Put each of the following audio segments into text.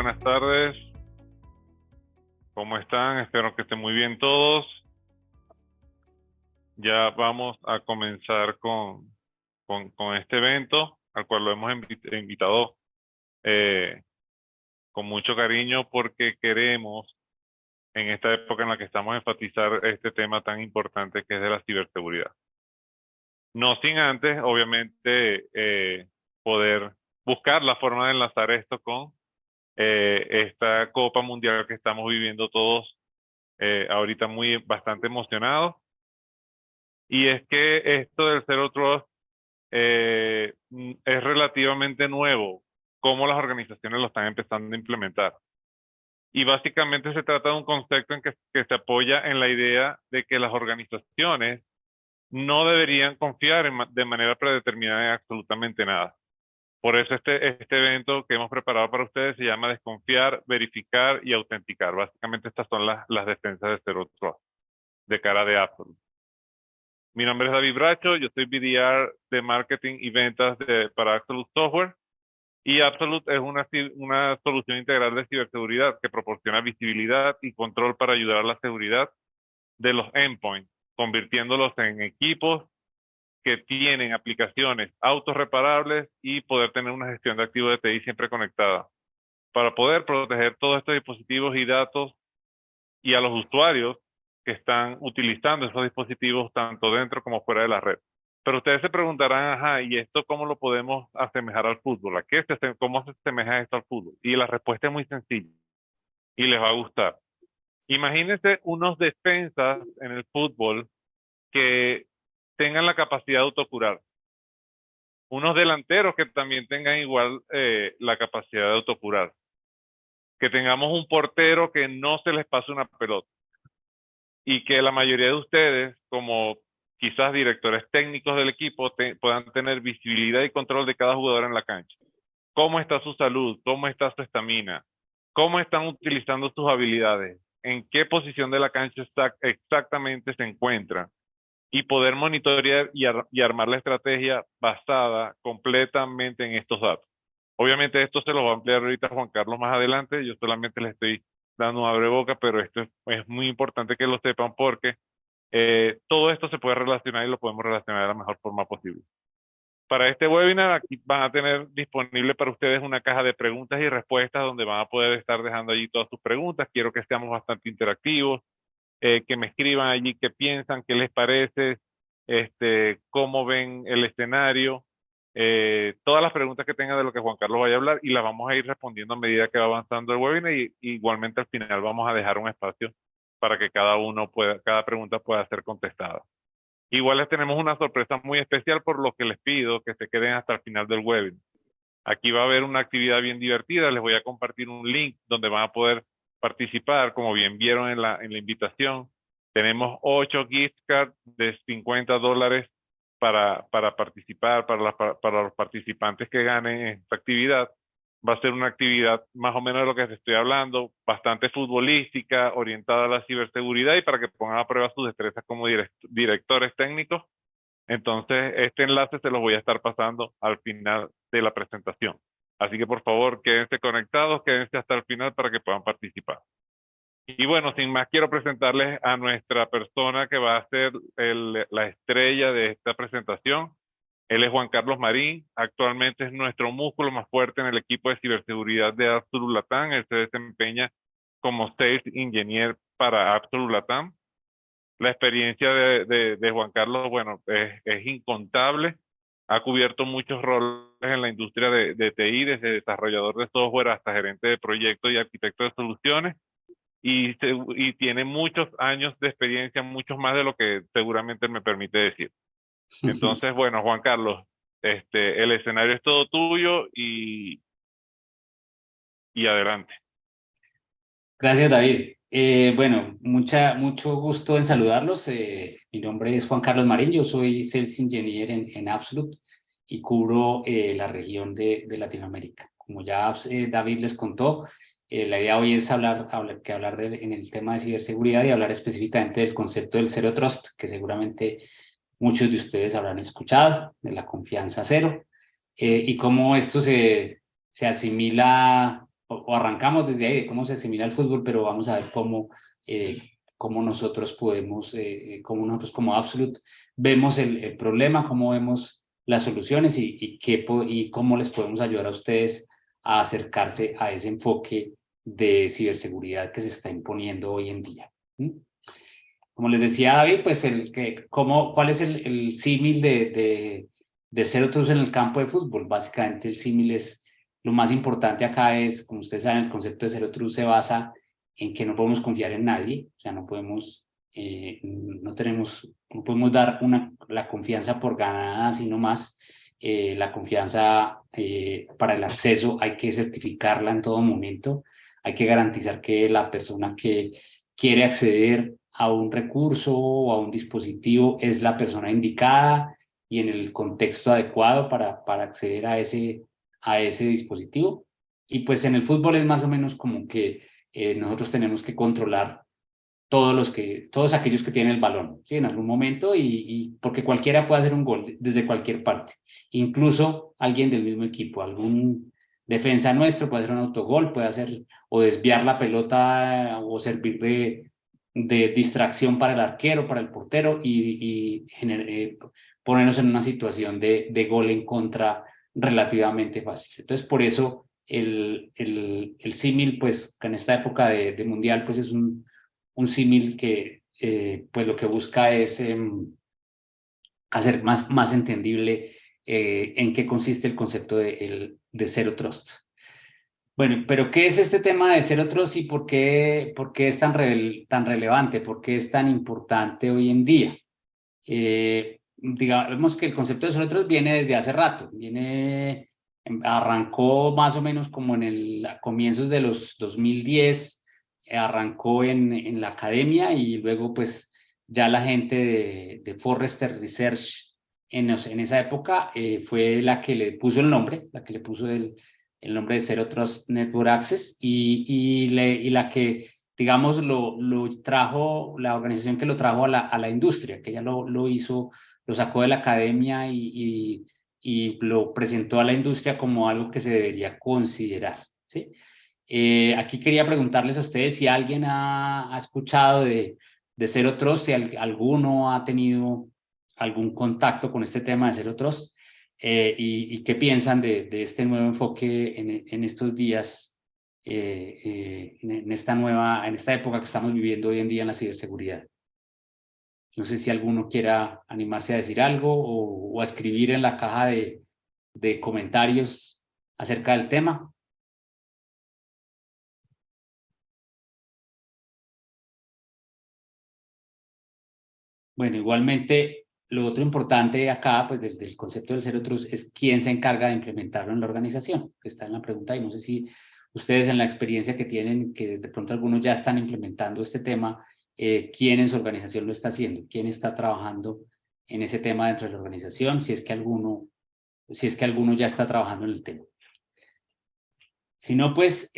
buenas tardes. ¿Cómo están? Espero que estén muy bien todos. Ya vamos a comenzar con este evento, al cual lo hemos invitado con mucho cariño porque queremos, en esta época en la que estamos, enfatizar este tema tan importante que es de la ciberseguridad. No sin antes, obviamente, poder buscar la forma de enlazar esto con esta Copa Mundial que estamos viviendo todos ahorita bastante emocionados. Y es que esto del Zero Trust es relativamente nuevo, cómo las organizaciones lo están empezando a implementar. Y básicamente se trata de un concepto que se apoya en la idea de que las organizaciones no deberían confiar de manera predeterminada en absolutamente nada. Por eso este evento que hemos preparado para ustedes se llama Desconfiar, Verificar y Autenticar. Básicamente estas son las defensas de Zero Trust de cara de Absolute. Mi nombre es David Bracho, yo soy BDR de Marketing y Ventas para Absolute Software. Y Absolute es una solución integral de ciberseguridad que proporciona visibilidad y control para ayudar a la seguridad de los endpoints, convirtiéndolos en equipos que tienen aplicaciones autorreparables y poder tener una gestión de activos de TI siempre conectada, para poder proteger todos estos dispositivos y datos y a los usuarios que están utilizando esos dispositivos tanto dentro como fuera de la red. Pero ustedes se preguntarán, ajá, ¿y esto cómo lo podemos asemejar al fútbol? ¿Cómo se asemeja esto al fútbol? Y la respuesta es muy sencilla y les va a gustar. Imagínense unos defensas en el fútbol que tengan la capacidad de autocurar. Unos delanteros que también tengan igual la capacidad de autocurar. Que tengamos un portero que no se les pase una pelota. Y que la mayoría de ustedes, como quizás directores técnicos del equipo, puedan tener visibilidad y control de cada jugador en la cancha. ¿Cómo está su salud? ¿Cómo está su estamina? ¿Cómo están utilizando sus habilidades? ¿En qué posición de la cancha exactamente se encuentran? Y poder monitorear y armar la estrategia basada completamente en estos datos. Obviamente esto se lo va a ampliar ahorita Juan Carlos más adelante, yo solamente les estoy dando un abreboca, pero esto es muy importante que lo sepan porque todo esto se puede relacionar y lo podemos relacionar de la mejor forma posible. Para este webinar aquí van a tener disponible para ustedes una caja de preguntas y respuestas donde van a poder estar dejando allí todas sus preguntas. Quiero que seamos bastante interactivos, que me escriban allí qué piensan, qué les parece, cómo ven el escenario, todas las preguntas que tengan de lo que Juan Carlos vaya a hablar y las vamos a ir respondiendo a medida que va avanzando el webinar y igualmente al final vamos a dejar un espacio para que cada pregunta pueda ser contestada. Igual les tenemos una sorpresa muy especial, por lo que les pido que se queden hasta el final del webinar. Aquí va a haber una actividad bien divertida, les voy a compartir un link donde van a poder participar, como bien vieron en la invitación. Tenemos 8 gift cards de $50 para participar, para los participantes que ganen esta actividad. Va a ser una actividad más o menos de lo que les estoy hablando, bastante futbolística, orientada a la ciberseguridad y para que pongan a prueba sus destrezas como directores técnicos. Entonces, este enlace se los voy a estar pasando al final de la presentación. Así que por favor, quédense conectados, quédense hasta el final para que puedan participar. Y bueno, sin más, quiero presentarles a nuestra persona que va a ser la estrella de esta presentación. Él es Juan Carlos Marín, actualmente es nuestro músculo más fuerte en el equipo de ciberseguridad de Absolute Latam. Él se desempeña como Sales Engineer para Absolute Latam. La experiencia de Juan Carlos, bueno, es incontable. Ha cubierto muchos roles en la industria de TI, desde desarrollador de software hasta gerente de proyectos y arquitecto de soluciones. Y tiene muchos años de experiencia, muchos más de lo que seguramente me permite decir. Entonces, bueno, Juan Carlos, el escenario es todo tuyo y adelante. Gracias, David. Bueno, mucho gusto en saludarlos. Mi nombre es Juan Carlos Marín, yo soy Sales Engineer en Absolute y cubro la región de Latinoamérica. Como ya David les contó, la idea hoy es hablar en el tema de ciberseguridad y hablar específicamente del concepto del Zero Trust, que seguramente muchos de ustedes habrán escuchado, de la confianza cero, y cómo esto se asimila o arrancamos desde ahí, de cómo se asimila el fútbol, pero vamos a ver cómo nosotros podemos, cómo nosotros como Absolute vemos el problema, cómo vemos las soluciones y cómo les podemos ayudar a ustedes a acercarse a ese enfoque de ciberseguridad que se está imponiendo hoy en día. Como les decía David, pues ¿cuál es el símil del Zero Trust en el campo de fútbol? Básicamente el símil es, lo más importante acá es, como ustedes saben, el concepto de Zero Trust se basa en que no podemos confiar en nadie, o sea, no podemos dar la confianza por ganada, sino más la confianza para el acceso hay que certificarla en todo momento, hay que garantizar que la persona que quiere acceder a un recurso o a un dispositivo es la persona indicada y en el contexto adecuado para acceder a ese dispositivo. Y pues en el fútbol es más o menos como que nosotros tenemos que controlar todos aquellos que tienen el balón, ¿sí? En algún momento y porque cualquiera puede hacer un gol desde cualquier parte, incluso alguien del mismo equipo, algún defensa nuestro puede hacer un autogol, puede hacer o desviar la pelota o servir de distracción para el arquero, para el portero ponernos en una situación de gol en contra relativamente fácil. Entonces, por eso el símil, pues, en esta época de mundial, pues es un símil que pues lo que busca es hacer más entendible en qué consiste el concepto de Zero Trust. Bueno, pero ¿qué es este tema de Zero Trust y por qué es tan relevante? ¿Por qué es tan importante hoy en día? Digamos que el concepto de Zero Trust viene desde hace rato, arrancó más o menos como a comienzos de los 2010, arrancó en la academia y luego pues ya la gente de Forrester Research en esa época fue la que le puso el nombre, la que le puso el nombre de Zero Trust Network Access y la que digamos, lo trajo, la organización que lo trajo a la industria, que ya lo hizo, lo sacó de la academia y lo presentó a la industria como algo que se debería considerar, ¿sí? Aquí quería preguntarles a ustedes si alguien ha escuchado de Zero Trust, si alguno ha tenido algún contacto con este tema de Zero Trust, y qué piensan de este nuevo enfoque en estos días en esta época que estamos viviendo hoy en día en la ciberseguridad. No sé si alguno quiera animarse a decir algo o a escribir en la caja de comentarios acerca del tema. Bueno, igualmente, lo otro importante acá, pues del concepto del Zero Trust es quién se encarga de implementarlo en la organización, que está en la pregunta y no sé si ustedes en la experiencia que tienen, que de pronto algunos ya están implementando este tema, quién en su organización lo está haciendo, quién está trabajando en ese tema dentro de la organización, si es que alguno ya está trabajando en el tema. Si no, pues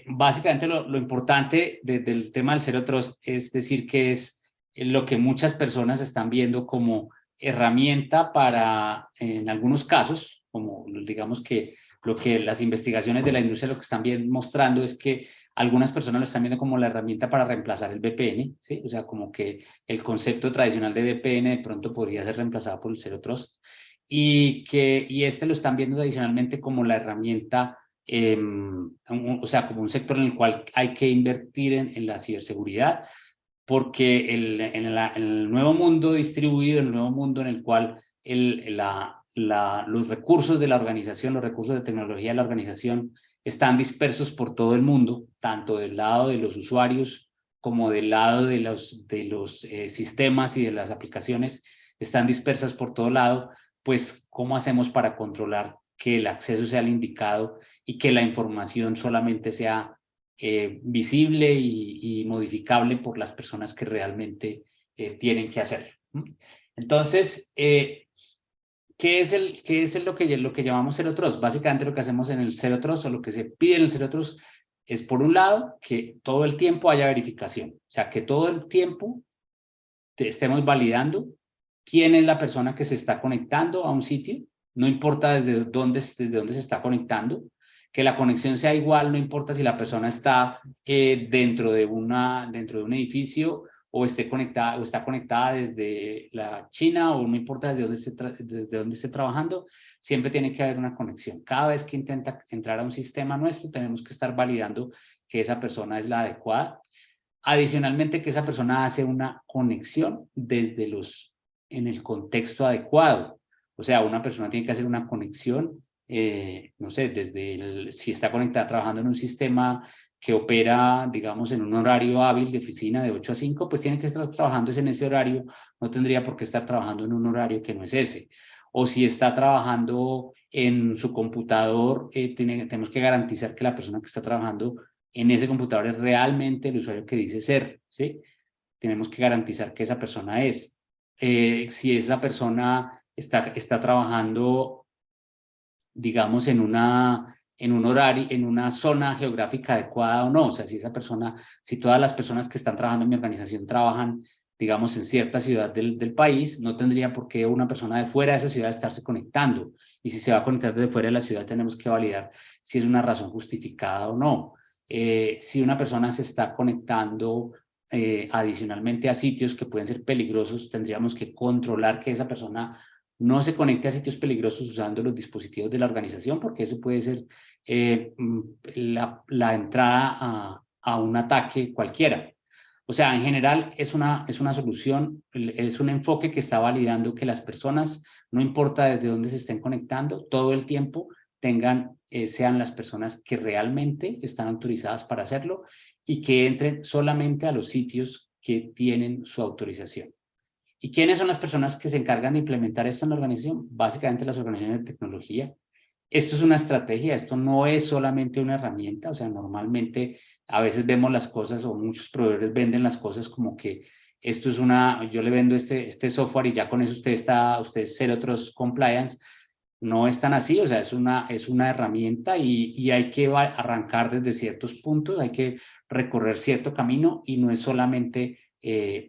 básicamente lo importante del tema del Zero Trust es decir que es lo que muchas personas están viendo como herramienta para, en algunos casos, como digamos que lo que las investigaciones de la industria lo que están bien mostrando es que algunas personas lo están viendo como la herramienta para reemplazar el VPN, ¿sí? O sea, como que el concepto tradicional de VPN de pronto podría ser reemplazado por el Zero Trust y este lo están viendo adicionalmente como la herramienta o sea, como un sector en el cual hay que invertir en la ciberseguridad, porque en el nuevo mundo distribuido, el nuevo mundo en el cual los recursos de la organización, los recursos de tecnología de la organización están dispersos por todo el mundo, tanto del lado de los usuarios como del lado de los sistemas y de las aplicaciones, están dispersas por todo lado, pues, ¿cómo hacemos para controlar que el acceso sea el indicado y que la información solamente sea visible y modificable por las personas que realmente tienen que hacerlo? Entonces, ¿qué es lo que llamamos Zero Trust? Básicamente lo que hacemos en el Zero Trust o lo que se pide en el Zero Trust es, por un lado, que todo el tiempo haya verificación, o sea, que todo el tiempo estemos validando quién es la persona que se está conectando a un sitio, no importa desde dónde se está conectando, Que la conexión sea igual, no importa si la persona está dentro de un edificio o está conectada desde la China, o no importa desde dónde esté trabajando, siempre tiene que haber una conexión. Cada vez que intenta entrar a un sistema nuestro, tenemos que estar validando que esa persona es la adecuada. Adicionalmente, que esa persona hace una conexión en el contexto adecuado. O sea, una persona tiene que hacer una conexión, no sé, si está conectada trabajando en un sistema que opera, digamos, en un horario hábil de oficina de 8 a 5, pues tiene que estar trabajando en ese horario, no tendría por qué estar trabajando en un horario que no es ese. O si está trabajando en su computador, tenemos que garantizar que la persona que está trabajando en ese computador es realmente el usuario que dice ser, ¿sí? Tenemos que garantizar que esa persona es. Si esa persona está trabajando, digamos, en un horario, en una zona geográfica adecuada o no. O sea, si todas las personas que están trabajando en mi organización trabajan, digamos, en cierta ciudad del país, no tendría por qué una persona de fuera de esa ciudad estarse conectando. Y si se va a conectar desde fuera de la ciudad, tenemos que validar si es una razón justificada o no. Si una persona se está conectando adicionalmente a sitios que pueden ser peligrosos, tendríamos que controlar que esa persona no se conecte a sitios peligrosos usando los dispositivos de la organización, porque eso puede ser la entrada a un ataque cualquiera. O sea, en general es una solución, es un enfoque que está validando que las personas, no importa desde dónde se estén conectando, todo el tiempo sean las personas que realmente están autorizadas para hacerlo y que entren solamente a los sitios que tienen su autorización. ¿Y quiénes son las personas que se encargan de implementar esto en la organización? Básicamente las organizaciones de tecnología. Esto es una estrategia, esto no es solamente una herramienta, o sea, normalmente a veces vemos las cosas o muchos proveedores venden las cosas como que yo le vendo este software y ya con eso usted es Zero Trust Compliance. No es tan así, o sea, es una herramienta y hay que arrancar desde ciertos puntos, hay que recorrer cierto camino y no es solamente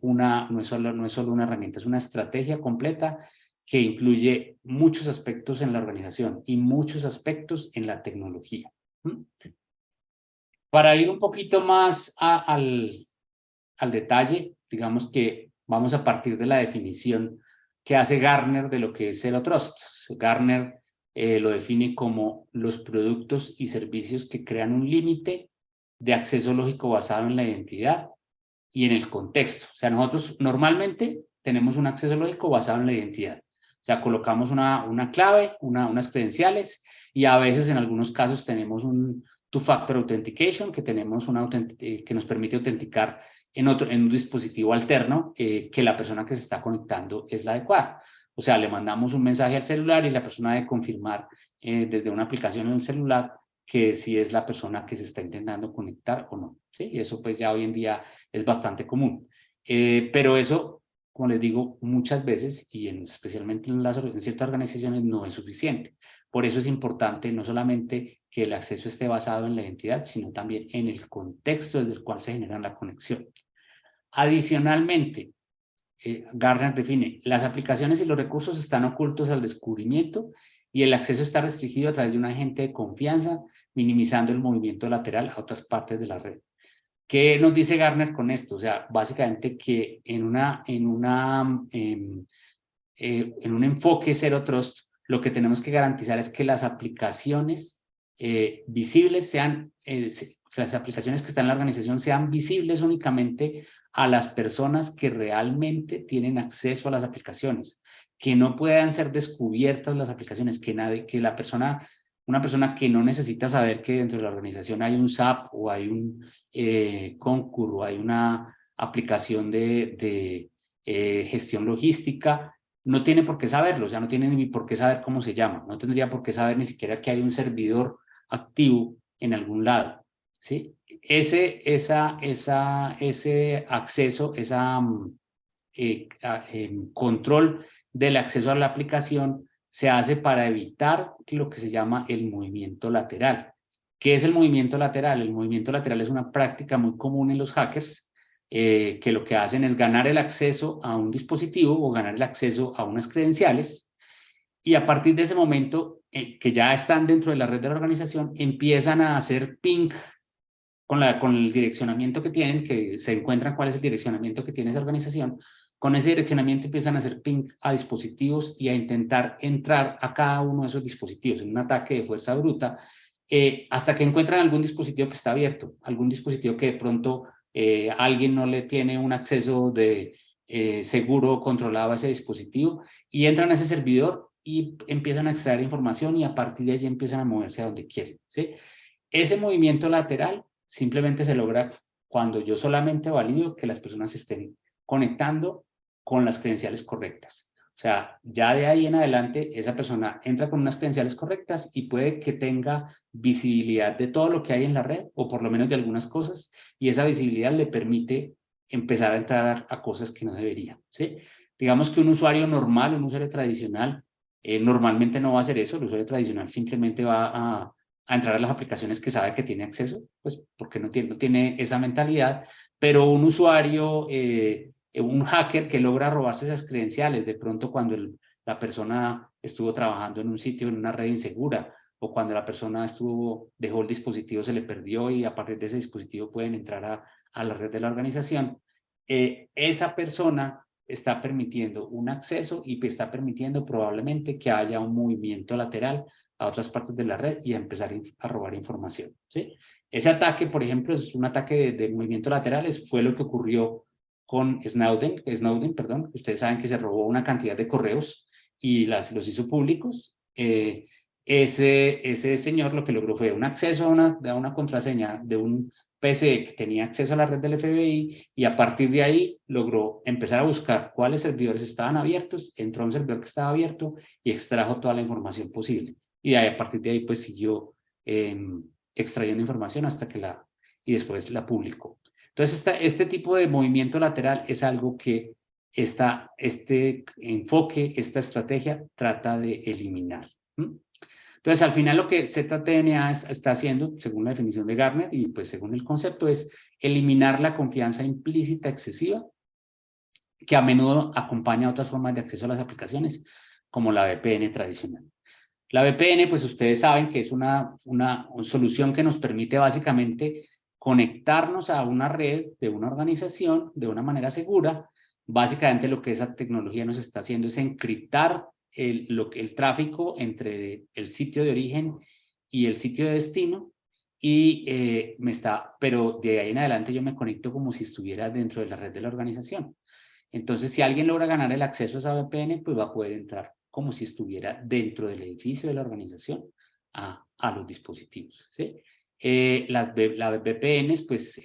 no es solo una herramienta, es una estrategia completa que incluye muchos aspectos en la organización y muchos aspectos en la tecnología. Para ir un poquito más al detalle, digamos que vamos a partir de la definición que hace Gartner de lo que es Zero Trust. Gartner lo define como los productos y servicios que crean un límite de acceso lógico basado en la identidad y en el contexto. O sea, nosotros normalmente tenemos un acceso lógico basado en la identidad. O sea, colocamos una clave, unas credenciales y a veces en algunos casos tenemos un two-factor authentication que nos permite autenticar en un dispositivo alterno que la persona que se está conectando es la adecuada. O sea, le mandamos un mensaje al celular y la persona debe confirmar desde una aplicación en el celular que si es la persona que se está intentando conectar o no. ¿Sí? Y eso pues ya hoy en día es bastante común. Pero eso, como les digo, muchas veces, y especialmente en ciertas organizaciones, no es suficiente. Por eso es importante no solamente que el acceso esté basado en la identidad, sino también en el contexto desde el cual se genera la conexión. Adicionalmente, Gartner define, las aplicaciones y los recursos están ocultos al descubrimiento y el acceso está restringido a través de un agente de confianza, minimizando el movimiento lateral a otras partes de la red. ¿Qué nos dice Gartner con esto? O sea, básicamente que en un enfoque Zero Trust, lo que tenemos que garantizar es que las aplicaciones visibles que las aplicaciones que están en la organización sean visibles únicamente a las personas que realmente tienen acceso a las aplicaciones, que no puedan ser descubiertas las aplicaciones, una persona que no necesita saber que dentro de la organización hay un SAP o hay un Concur o hay una aplicación de gestión logística, no tiene por qué saberlo, o sea, no tiene ni por qué saber cómo se llama, no tendría por qué saber ni siquiera que hay un servidor activo en algún lado, ¿sí? Ese acceso, control del acceso a la aplicación se hace para evitar lo que se llama el movimiento lateral. ¿Qué es el movimiento lateral? El movimiento lateral es una práctica muy común en los hackers que lo que hacen es ganar el acceso a un dispositivo o ganar el acceso a unas credenciales y a partir de ese momento que ya están dentro de la red de la organización, empiezan a hacer ping con el direccionamiento que tienen, que se encuentran cuál es el direccionamiento que tiene esa organización. Con ese direccionamiento empiezan a hacer ping a dispositivos y a intentar entrar a cada uno de esos dispositivos en un ataque de fuerza bruta, hasta que encuentran algún dispositivo que está abierto, algún dispositivo que de pronto alguien no le tiene un acceso seguro controlado a ese dispositivo, y entran a ese servidor y empiezan a extraer información, y a partir de allí empiezan a moverse a donde quieren, ¿sí? Ese movimiento lateral simplemente se logra cuando yo solamente valido que las personas estén conectando con las credenciales correctas. O sea, ya de ahí en adelante esa persona entra con unas credenciales correctas y puede que tenga visibilidad de todo lo que hay en la red, o por lo menos de algunas cosas, y esa visibilidad le permite empezar a entrar a cosas que no debería, ¿sí? Digamos que un usuario normal, un usuario tradicional, normalmente no va a hacer eso. El usuario tradicional simplemente va a entrar a las aplicaciones que sabe que tiene acceso, pues porque no tiene esa mentalidad. Pero un usuario, un hacker que logra robarse esas credenciales, de pronto cuando la persona estuvo trabajando en un sitio, en una red insegura, o cuando la persona dejó el dispositivo, se le perdió, y a partir de ese dispositivo pueden entrar a la red de la organización, esa persona está permitiendo un acceso y está permitiendo probablemente que haya un movimiento lateral a otras partes de la red y a empezar a robar información, ¿sí? Ese ataque, por ejemplo, es un ataque de movimiento laterales. Fue lo que ocurrió con Snowden, perdón. Ustedes saben que se robó una cantidad de correos y los hizo públicos. Ese señor lo que logró fue un acceso a una contraseña de un PC que tenía acceso a la red del FBI, y a partir de ahí logró empezar a buscar cuáles servidores estaban abiertos, entró a un servidor que estaba abierto y extrajo toda la información posible. Y a partir de ahí pues siguió extrayendo información hasta que y después la publicó. Entonces este tipo de movimiento lateral es algo que este enfoque, esta estrategia trata de eliminar. Entonces, al final lo que ZTNA está haciendo, según la definición de Gartner y pues según el concepto, es eliminar la confianza implícita excesiva, que a menudo acompaña a otras formas de acceso a las aplicaciones, como la VPN tradicional. La VPN, pues ustedes saben que es una solución que nos permite básicamente conectarnos a una red de una organización de una manera segura. Básicamente lo que esa tecnología nos está haciendo es encriptar el tráfico entre el sitio de origen y el sitio de destino, y pero de ahí en adelante yo me conecto como si estuviera dentro de la red de la organización. Entonces, si alguien logra ganar el acceso a esa VPN, pues va a poder entrar como si estuviera dentro del edificio de la organización a los dispositivos, ¿sí? Las VPNs, pues,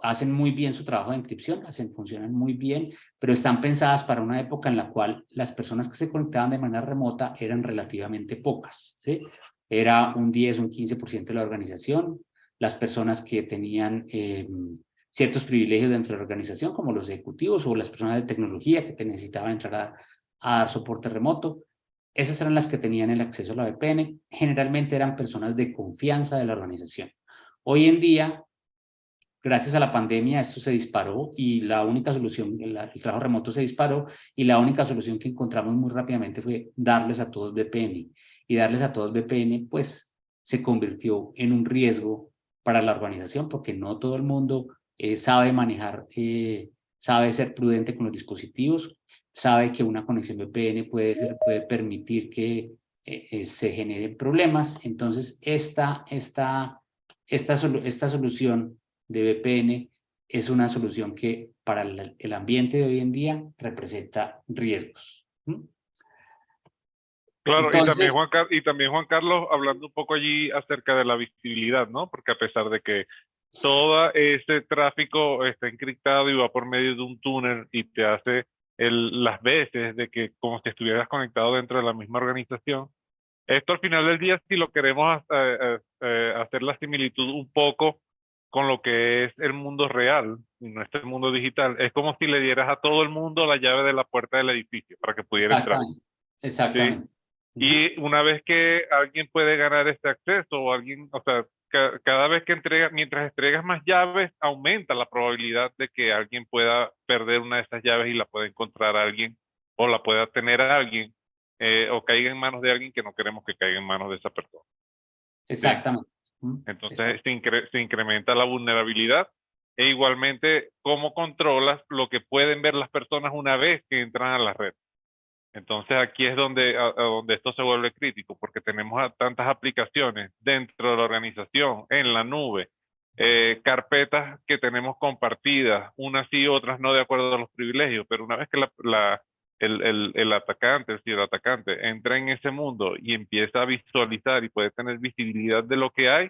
hacen muy bien su trabajo de encripción, funcionan muy bien, pero están pensadas para una época en la cual las personas que se conectaban de manera remota eran relativamente pocas, ¿sí? Era un 10, un 15% de la organización. Las personas que tenían ciertos privilegios dentro de la organización, como los ejecutivos o las personas de tecnología que necesitaban entrar a dar soporte remoto, esas eran las que tenían el acceso a la VPN. Generalmente eran personas de confianza de la organización. Hoy en día, gracias a la pandemia, esto se disparó, y la única solución, el trabajo remoto se disparó, y la única solución que encontramos muy rápidamente fue darles a todos VPN. Y darles a todos VPN, pues, se convirtió en un riesgo para la organización, porque no todo el mundo sabe manejar, sabe ser prudente con los dispositivos, sabe que una conexión VPN puede permitir que se generen problemas. Entonces, esta solución de VPN es una solución que para el ambiente de hoy en día representa riesgos. Claro, Entonces, y también Juan Carlos, hablando un poco allí acerca de la visibilidad, ¿no? Porque a pesar de que todo ese tráfico está encriptado y va por medio de un túnel y te hace las veces de que como si estuvieras conectado dentro de la misma organización, esto al final del día, si lo queremos hacer la similitud un poco con lo que es el mundo real, y no este mundo digital, es como si le dieras a todo el mundo la llave de la puerta del edificio para que pudiera entrar, exactamente, ¿sí? exactamente. Y una vez que alguien puede ganar este acceso, o alguien, o sea, cada vez que entregas, mientras entregas más llaves, aumenta la probabilidad de que alguien pueda perder una de esas llaves y la pueda encontrar a alguien, o la pueda tener a alguien. o caiga en manos de alguien que no queremos que caiga en manos de esa persona. ¿Sí? Exactamente. Entonces se incrementa la vulnerabilidad e igualmente cómo controlas lo que pueden ver las personas una vez que entran a la red. Entonces aquí es donde, a donde esto se vuelve crítico, porque tenemos tantas aplicaciones dentro de la organización, en la nube, carpetas que tenemos compartidas, unas sí, otras no de acuerdo a los privilegios, pero una vez que el atacante, el ciberatacante, entra en ese mundo y empieza a visualizar y puede tener visibilidad de lo que hay,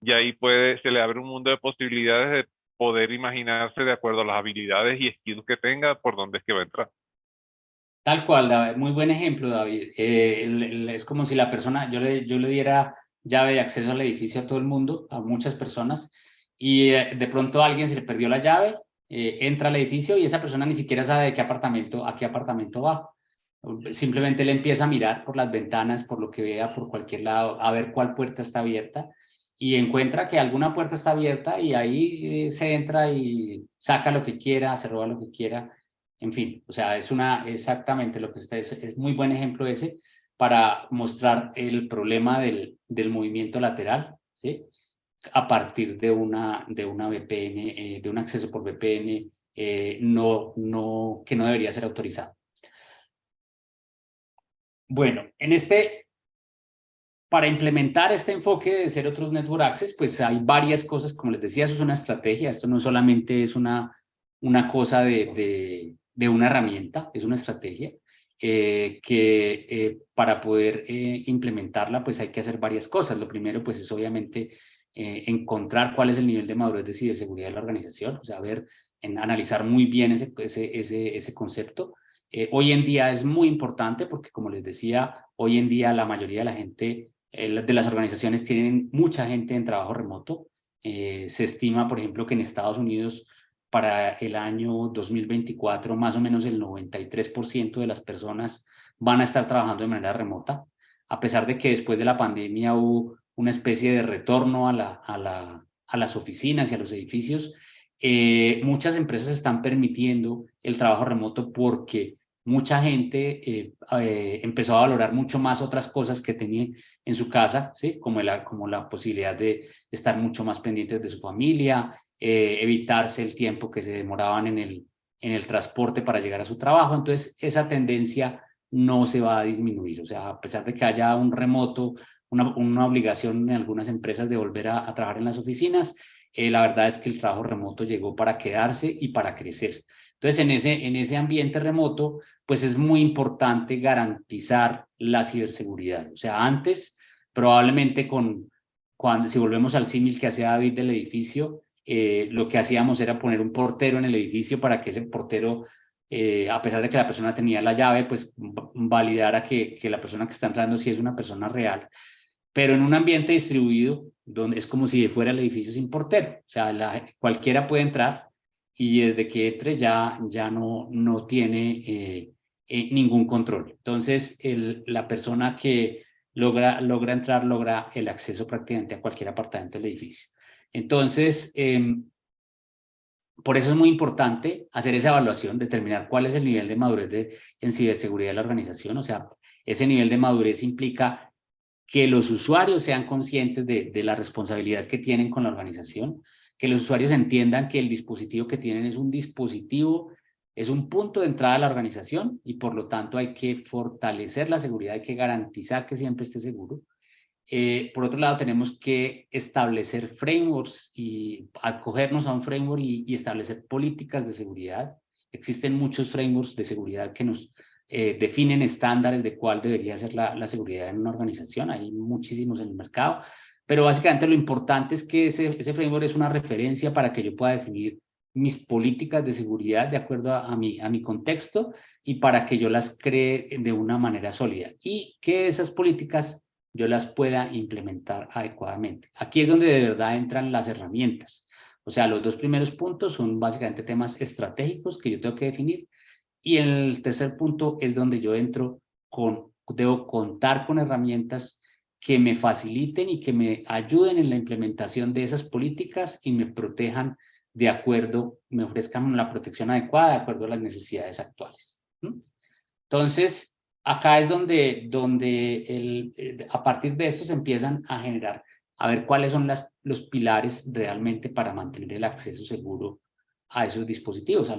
y ahí se le abre un mundo de posibilidades de poder imaginarse de acuerdo a las habilidades y skills que tenga por dónde es que va a entrar. Tal cual, David, muy buen ejemplo, David. Es como si la persona, yo le diera llave de acceso al edificio a todo el mundo, a muchas personas, y de pronto a alguien se le perdió la llave, entra al edificio y esa persona ni siquiera sabe a qué apartamento va. Simplemente le empieza a mirar por las ventanas, por lo que vea, por cualquier lado, a ver cuál puerta está abierta, y encuentra que alguna puerta está abierta y ahí se entra y saca lo que quiera, se roba lo que quiera. En fin, o sea, exactamente lo que es muy buen ejemplo ese para mostrar el problema del movimiento lateral, ¿sí? A partir de una VPN, de un acceso por VPN que no debería ser autorizado. Bueno, para implementar este enfoque de ser otros network access, pues hay varias cosas, como les decía, eso es una estrategia, esto no solamente es una cosa de una herramienta, es una estrategia que para poder implementarla, pues hay que hacer varias cosas. Lo primero, pues es obviamente encontrar cuál es el nivel de madurez de ciberseguridad de la organización, o sea, analizar muy bien ese concepto. Hoy en día es muy importante porque, como les decía, hoy en día la mayoría de la gente, de las organizaciones tienen mucha gente en trabajo remoto. Se estima, por ejemplo, que en Estados Unidos para el año 2024 más o menos el 93% de las personas van a estar trabajando de manera remota, a pesar de que después de la pandemia hubo una especie de retorno a las oficinas y a los edificios. Muchas empresas están permitiendo el trabajo remoto porque mucha gente empezó a valorar mucho más otras cosas que tenía en su casa, ¿sí? Como la posibilidad de estar mucho más pendientes de su familia, evitarse el tiempo que se demoraban en el transporte para llegar a su trabajo. Entonces, esa tendencia no se va a disminuir. O sea, a pesar de que haya un remoto, una obligación en algunas empresas de volver a trabajar en las oficinas, la verdad es que el trabajo remoto llegó para quedarse y para crecer. Entonces, en ese ambiente remoto, pues es muy importante garantizar la ciberseguridad. O sea, antes, probablemente si volvemos al símil que hacía David del edificio, lo que hacíamos era poner un portero en el edificio para que ese portero, a pesar de que la persona tenía la llave, pues validara que la persona que está entrando sí es una persona real. Pero en un ambiente distribuido, donde es como si fuera el edificio sin portero. O sea, cualquiera puede entrar y desde que entre ya no tiene ningún control. Entonces, la persona que logra entrar, logra el acceso prácticamente a cualquier apartamento del edificio. Entonces, por eso es muy importante hacer esa evaluación, determinar cuál es el nivel de madurez en ciberseguridad de la organización. O sea, ese nivel de madurez implica que los usuarios sean conscientes de la responsabilidad que tienen con la organización, que los usuarios entiendan que el dispositivo que tienen es un dispositivo, es un punto de entrada a la organización y por lo tanto hay que fortalecer la seguridad, hay que garantizar que siempre esté seguro. Por otro lado, tenemos que establecer frameworks y acogernos a un framework y establecer políticas de seguridad. Existen muchos frameworks de seguridad que nos definen estándares de cuál debería ser la seguridad en una organización. Hay muchísimos en el mercado, pero básicamente lo importante es que ese framework es una referencia para que yo pueda definir mis políticas de seguridad de acuerdo a mi contexto y para que yo las cree de una manera sólida y que esas políticas yo las pueda implementar adecuadamente. Aquí es donde de verdad entran las herramientas. O sea, los dos primeros puntos son básicamente temas estratégicos que yo tengo que definir y el tercer punto es donde yo debo contar con herramientas que me faciliten y que me ayuden en la implementación de esas políticas y me protejan me ofrezcan la protección adecuada de acuerdo a las necesidades actuales. Entonces, acá es donde a partir de esto se empiezan a generar, a ver cuáles son los pilares realmente para mantener el acceso seguro a esos dispositivos,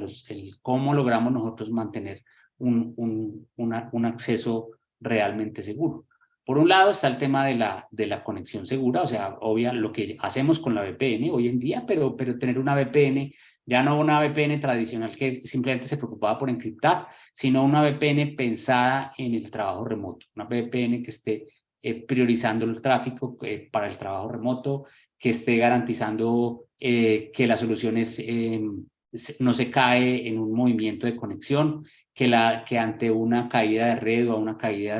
cómo logramos nosotros mantener un acceso realmente seguro. Por un lado está el tema de la conexión segura, o sea, obvia, lo que hacemos con la VPN hoy en día, pero tener una VPN, ya no una VPN tradicional que simplemente se preocupaba por encriptar, sino una VPN pensada en el trabajo remoto, una VPN que esté priorizando el tráfico para el trabajo remoto, que esté garantizando que la solución no se cae en un movimiento de conexión, que ante una caída de red o una caída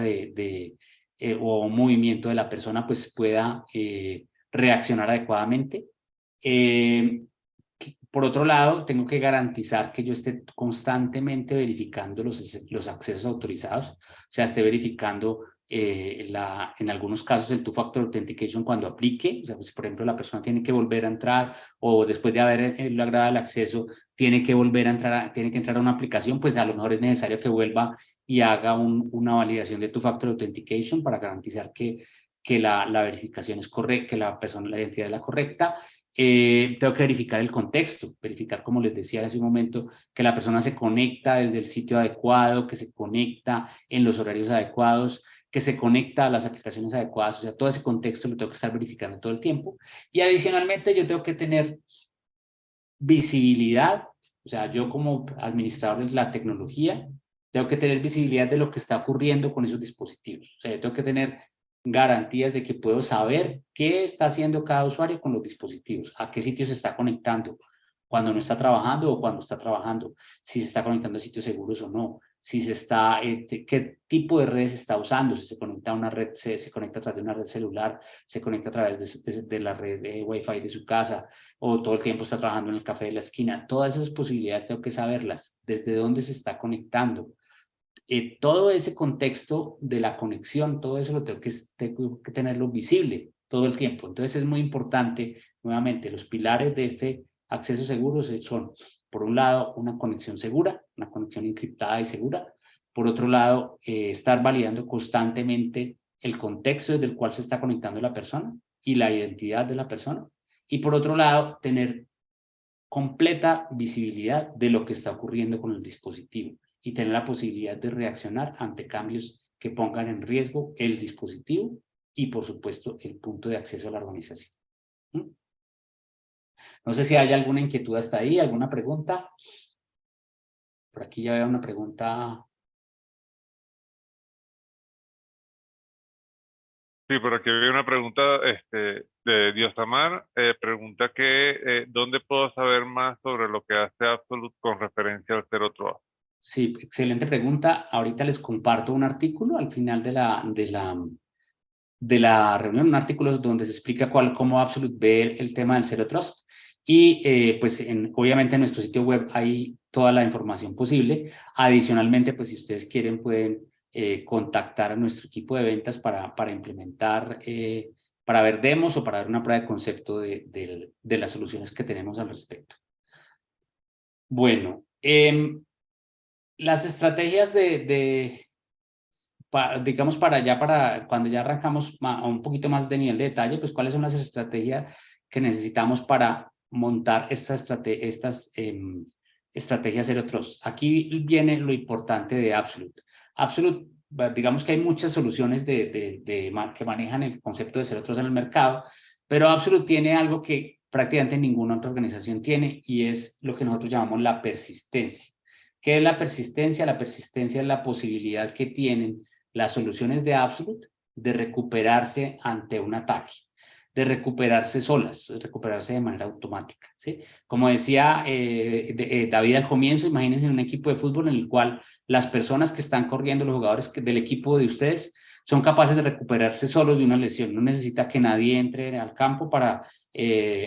o un movimiento de la persona pues pueda reaccionar adecuadamente. Por otro lado, tengo que garantizar que yo esté constantemente verificando los accesos autorizados, o sea, esté verificando en algunos casos el Two-Factor Authentication cuando aplique, o sea, pues, por ejemplo, la persona tiene que volver a entrar o después de haber logrado el acceso, tiene que volver a entrar, tiene que entrar a una aplicación, pues a lo mejor es necesario que vuelva y haga una validación de Two-Factor Authentication para garantizar que la verificación es correcta, que la identidad es la correcta. Tengo que verificar el contexto, verificar, como les decía hace un momento, que la persona se conecta desde el sitio adecuado, que se conecta en los horarios adecuados, que se conecta a las aplicaciones adecuadas, o sea, todo ese contexto lo tengo que estar verificando todo el tiempo. Y adicionalmente yo tengo que tener visibilidad, o sea, yo como administrador de la tecnología, tengo que tener visibilidad de lo que está ocurriendo con esos dispositivos. O sea, yo tengo que tener garantías de que puedo saber qué está haciendo cada usuario con los dispositivos, a qué sitio se está conectando, cuando no está trabajando o cuando está trabajando, si se está conectando a sitios seguros o no, si se está, qué tipo de redes está usando, si se conecta a una red, se conecta a través de una red celular, se conecta a través de la red de Wi-Fi de su casa, o todo el tiempo está trabajando en el café de la esquina. Todas esas posibilidades tengo que saberlas, desde dónde se está conectando. Todo ese contexto de la conexión, todo eso lo tengo que tenerlo visible todo el tiempo. Entonces es muy importante, nuevamente, los pilares de este acceso seguro son, por un lado, una conexión segura, una conexión encriptada y segura. Por otro lado, estar validando constantemente el contexto desde el cual se está conectando la persona y la identidad de la persona. Y por otro lado, tener completa visibilidad de lo que está ocurriendo con el dispositivo y tener la posibilidad de reaccionar ante cambios que pongan en riesgo el dispositivo y, por supuesto, el punto de acceso a la organización. No sé si hay alguna inquietud hasta ahí, alguna pregunta. Por aquí ya veo una pregunta. Sí, por aquí había una pregunta de Diosamar. Pregunta que ¿dónde puedo saber más sobre lo que hace Absolute con referencia al Zero Trust? Sí, excelente pregunta. Ahorita les comparto un artículo al final de la reunión, un artículo donde se explica cómo Absolute ve el tema del Zero Trust. Y pues obviamente en nuestro sitio web hay toda la información posible. Adicionalmente, pues si ustedes quieren pueden contactar a nuestro equipo de ventas para implementar, para ver demos o para ver una prueba de concepto de las soluciones que tenemos al respecto. Bueno, las estrategias digamos para cuando ya arrancamos a un poquito más de nivel de detalle, pues cuáles son las estrategias que necesitamos para montar estas estrategias Zero Trust. Aquí viene lo importante de Absolute. Absolute, digamos que hay muchas soluciones que manejan el concepto de Zero Trust en el mercado, pero Absolute tiene algo que prácticamente ninguna otra organización tiene y es lo que nosotros llamamos la persistencia. ¿Qué es la persistencia? La persistencia es la posibilidad que tienen las soluciones de Absolute de recuperarse ante un ataque, de recuperarse solas, de recuperarse de manera automática, ¿sí? Como decía David al comienzo, imagínense un equipo de fútbol en el cual las personas que están corriendo, los jugadores del equipo de ustedes, son capaces de recuperarse solos de una lesión. No necesita que nadie entre al campo para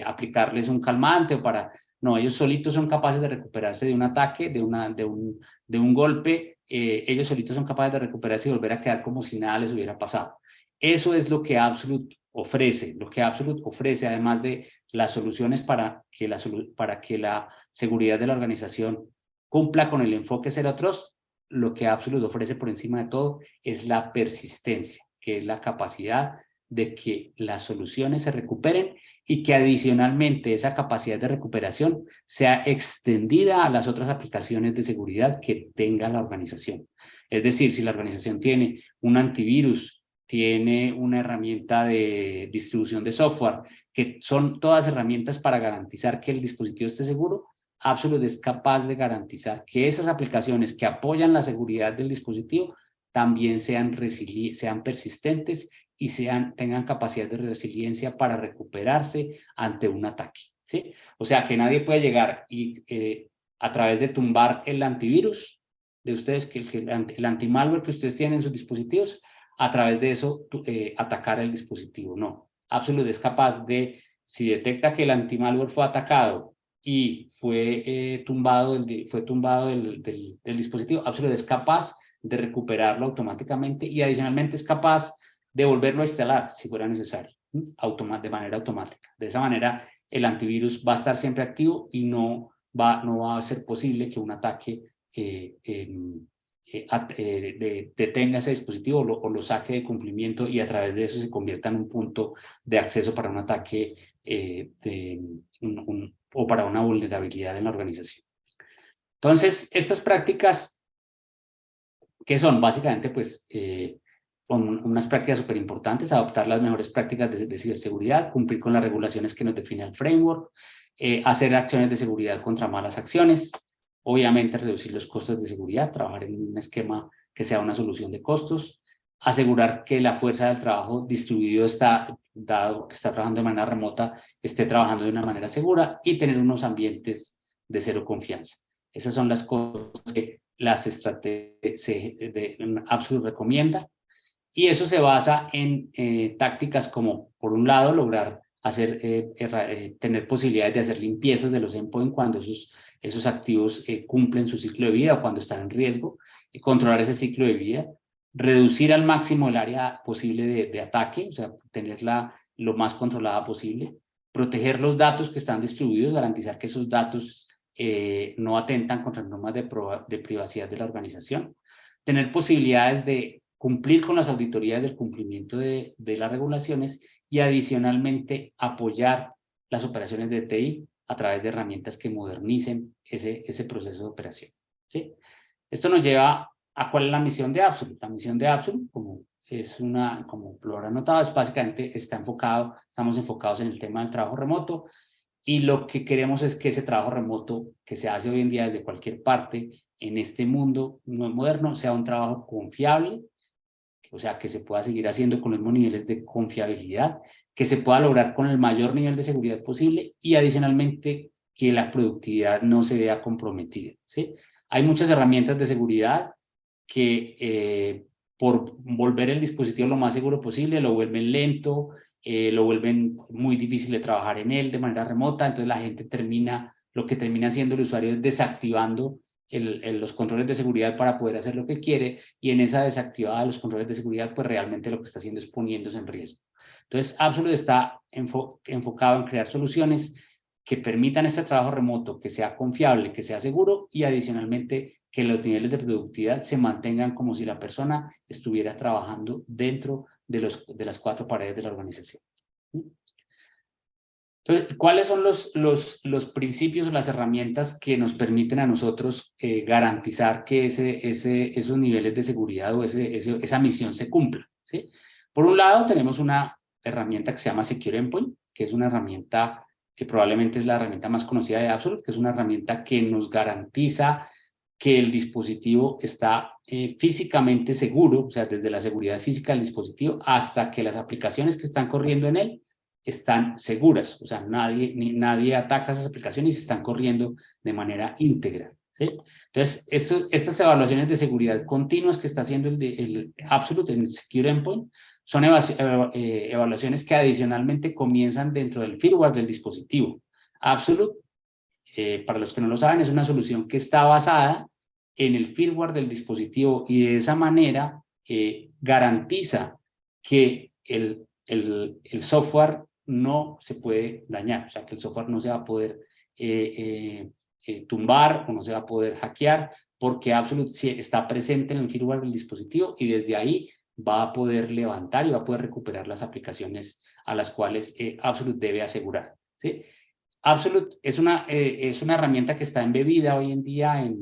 aplicarles un calmante o para... No, ellos solitos son capaces de recuperarse de un ataque, de un golpe, ellos solitos son capaces de recuperarse y volver a quedar como si nada les hubiera pasado. Eso es lo que Absolute ofrece. Lo que Absolute ofrece, además de las soluciones para que la seguridad de la organización cumpla con el enfoque Zero Trust, lo que Absolute ofrece por encima de todo es la persistencia, que es la capacidad de que las soluciones se recuperen y que adicionalmente esa capacidad de recuperación sea extendida a las otras aplicaciones de seguridad que tenga la organización. Es decir, si la organización tiene un antivirus, tiene una herramienta de distribución de software, que son todas herramientas para garantizar que el dispositivo esté seguro, Absolute es capaz de garantizar que esas aplicaciones que apoyan la seguridad del dispositivo también sean persistentes y tengan capacidad de resiliencia para recuperarse ante un ataque, ¿sí? O sea, que nadie puede llegar y a través de tumbar el antivirus de ustedes, el antimalware que ustedes tienen en sus dispositivos, a través de eso atacar el dispositivo. No, Absolute es capaz de, si detecta que el antimalware fue atacado y fue tumbado del dispositivo, Absolute es capaz de recuperarlo automáticamente y adicionalmente es capaz de volverlo a instalar si fuera necesario, de manera automática. De esa manera, el antivirus va a estar siempre activo y no va a ser posible que un ataque detenga ese dispositivo o lo saque de cumplimiento y a través de eso se convierta en un punto de acceso para un ataque o para una vulnerabilidad en la organización. Entonces, estas prácticas, ¿qué son? Básicamente, pues, unas prácticas súper importantes, adoptar las mejores prácticas de ciberseguridad, cumplir con las regulaciones que nos define el framework, hacer acciones de seguridad contra malas acciones, obviamente reducir los costos de seguridad, trabajar en un esquema que sea una solución de costos, asegurar que la fuerza del trabajo distribuido dado que está trabajando de manera remota, esté trabajando de una manera segura y tener unos ambientes de cero confianza. Esas son las cosas que las estrategias de Absolute recomienda. Y eso se basa en tácticas como, por un lado, lograr tener posibilidades de hacer limpiezas de los endpoints cuando esos activos cumplen su ciclo de vida o cuando están en riesgo, y controlar ese ciclo de vida, reducir al máximo el área posible de ataque, o sea, tenerla lo más controlada posible, proteger los datos que están distribuidos, garantizar que esos datos no atentan contra normas de privacidad de la organización, tener posibilidades de cumplir con las auditorías del cumplimiento de las regulaciones y adicionalmente apoyar las operaciones de TI a través de herramientas que modernicen ese proceso de operación, ¿sí? Esto nos lleva a cuál es la misión de Absolute. La misión de Absolute, como lo habrán notado, es básicamente estamos enfocados en el tema del trabajo remoto y lo que queremos es que ese trabajo remoto que se hace hoy en día desde cualquier parte en este mundo moderno sea un trabajo confiable, o sea, que se pueda seguir haciendo con los mismos niveles de confiabilidad, que se pueda lograr con el mayor nivel de seguridad posible y adicionalmente que la productividad no se vea comprometida, ¿sí? Hay muchas herramientas de seguridad que por volver el dispositivo lo más seguro posible lo vuelven lento, lo vuelven muy difícil de trabajar en él de manera remota, entonces la gente lo que termina haciendo el usuario es desactivando los controles de seguridad para poder hacer lo que quiere y en esa desactivada de los controles de seguridad pues realmente lo que está haciendo es poniéndose en riesgo. Entonces Absolute está enfocado en crear soluciones que permitan este trabajo remoto, que sea confiable, que sea seguro y adicionalmente que los niveles de productividad se mantengan como si la persona estuviera trabajando dentro de las cuatro paredes de la organización. Entonces, ¿cuáles son los principios o las herramientas que nos permiten a nosotros garantizar que esos niveles de seguridad o esa misión se cumpla, ¿sí? Por un lado, tenemos una herramienta que se llama Secure Endpoint, que es una herramienta que probablemente es la herramienta más conocida de Absolute, que es una herramienta que nos garantiza que el dispositivo está físicamente seguro, o sea, desde la seguridad física del dispositivo hasta que las aplicaciones que están corriendo en él están seguras, o sea, nadie ataca esas aplicaciones y se están corriendo de manera íntegra, ¿sí? Entonces, estas evaluaciones de seguridad continuas que está haciendo el Absolute en Secure Endpoint son evaluaciones que adicionalmente comienzan dentro del firmware del dispositivo. Absolute, para los que no lo saben, es una solución que está basada en el firmware del dispositivo y de esa manera garantiza que el software no se puede dañar, o sea, que el software no se va a poder tumbar o no se va a poder hackear porque Absolute sí está presente en el firmware del dispositivo y desde ahí va a poder levantar y va a poder recuperar las aplicaciones a las cuales Absolute debe asegurar, ¿sí? Absolute es una herramienta que está embebida hoy en día en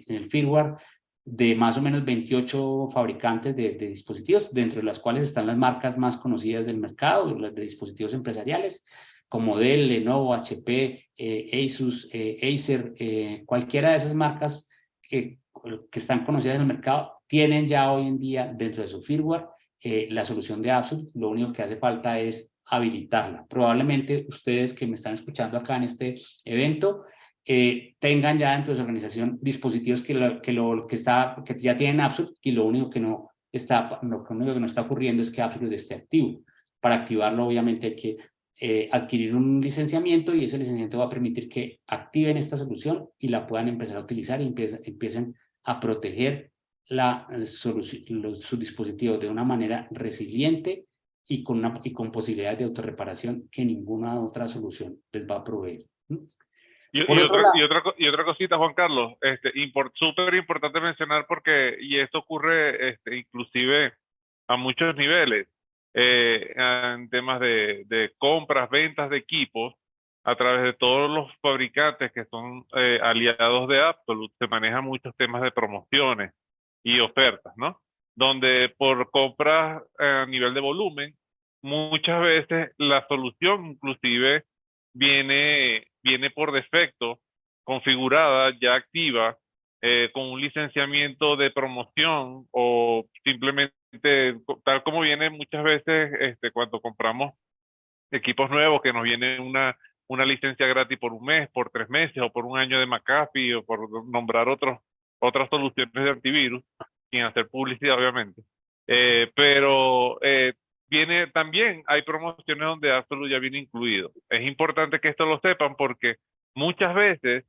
el firmware de más o menos 28 fabricantes de dispositivos, dentro de las cuales están las marcas más conocidas del mercado, las de dispositivos empresariales, como Dell, Lenovo, HP, Asus, Acer, cualquiera de esas marcas que están conocidas en el mercado, tienen ya hoy en día dentro de su firmware la solución de Absolute. Lo único que hace falta es habilitarla. Probablemente ustedes que me están escuchando acá en este evento tengan ya dentro de su organización dispositivos que ya tienen Absolute y lo único que no está ocurriendo es que Absolute esté activo. Para activarlo, obviamente, hay que adquirir un licenciamiento y ese licenciamiento va a permitir que activen esta solución y la puedan empezar a utilizar y empiecen a proteger sus dispositivos de una manera resiliente y con posibilidades de autorreparación que ninguna otra solución les va a proveer. Por otro lado, Y otra cosita, Juan Carlos, súper importante mencionar porque, y esto ocurre inclusive a muchos niveles, en temas de compras, ventas de equipos, a través de todos los fabricantes que son aliados de Absolute, se manejan muchos temas de promociones y ofertas, ¿no? Donde por compras a nivel de volumen, muchas veces la solución inclusive viene por defecto configurada, ya activa, con un licenciamiento de promoción o simplemente tal como viene muchas veces cuando compramos equipos nuevos que nos viene una licencia gratis por un mes, por 3 meses o por un año de McAfee o por nombrar otras soluciones de antivirus, sin hacer publicidad obviamente. Pero viene también, hay promociones donde Absolute ya viene incluido. Es importante que esto lo sepan porque muchas veces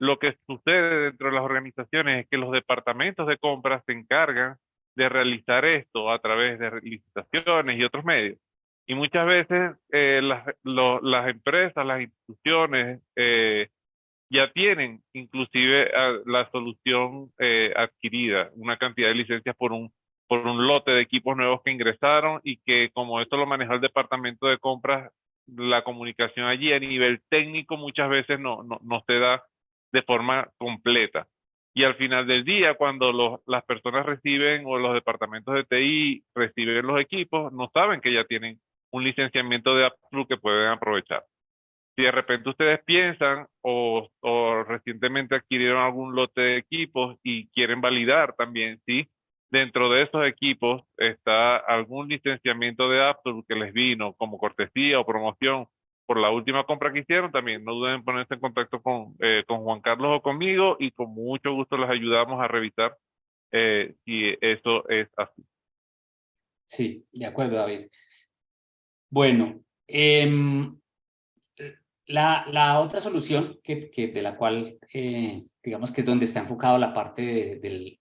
lo que sucede dentro de las organizaciones es que los departamentos de compras se encargan de realizar esto a través de licitaciones y otros medios. Y muchas veces las empresas, las instituciones ya tienen inclusive la solución adquirida, una cantidad de licencias por un lote de equipos nuevos que ingresaron y que como esto lo maneja el departamento de compras, la comunicación allí a nivel técnico muchas veces no se da de forma completa. Y al final del día, cuando las personas reciben o los departamentos de TI reciben los equipos, no saben que ya tienen un licenciamiento de Absolute que pueden aprovechar. Si de repente ustedes piensan o recientemente adquirieron algún lote de equipos y quieren validar también si dentro de esos equipos está algún licenciamiento de Absolute que les vino como cortesía o promoción por la última compra que hicieron, también no duden en ponerse en contacto con Juan Carlos o conmigo y con mucho gusto les ayudamos a revisar si eso es así. sí, de acuerdo, David. Bueno, la otra solución de la cual, digamos que es donde está enfocado la parte del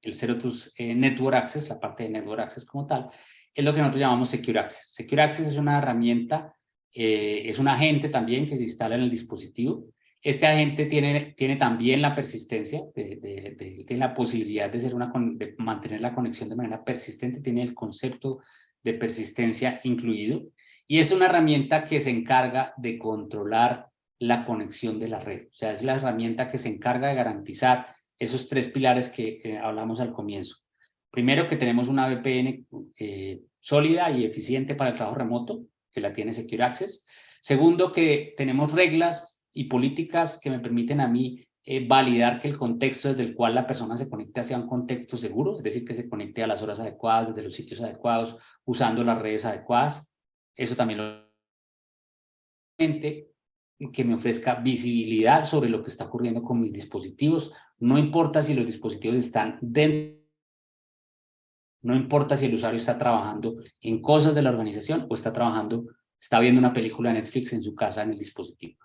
el Zero Trust Network Access, la parte de Network Access como tal, es lo que nosotros llamamos Secure Access. Secure Access es una herramienta, es un agente también que se instala en el dispositivo. Este agente tiene también la persistencia, tiene la posibilidad de mantener la conexión de manera persistente, tiene el concepto de persistencia incluido. Y es una herramienta que se encarga de controlar la conexión de la red. O sea, es la herramienta que se encarga de garantizar esos tres pilares que hablamos al comienzo. Primero, que tenemos una VPN sólida y eficiente para el trabajo remoto, que la tiene Secure Access. Segundo, que tenemos reglas y políticas que me permiten a mí validar que el contexto desde el cual la persona se conecte sea un contexto seguro, es decir, que se conecte a las horas adecuadas, desde los sitios adecuados, usando las redes adecuadas. Eso también que me ofrezca visibilidad sobre lo que está ocurriendo con mis dispositivos. No importa si los dispositivos están dentro, no importa si el usuario está trabajando en cosas de la organización o está viendo una película de Netflix en su casa en el dispositivo.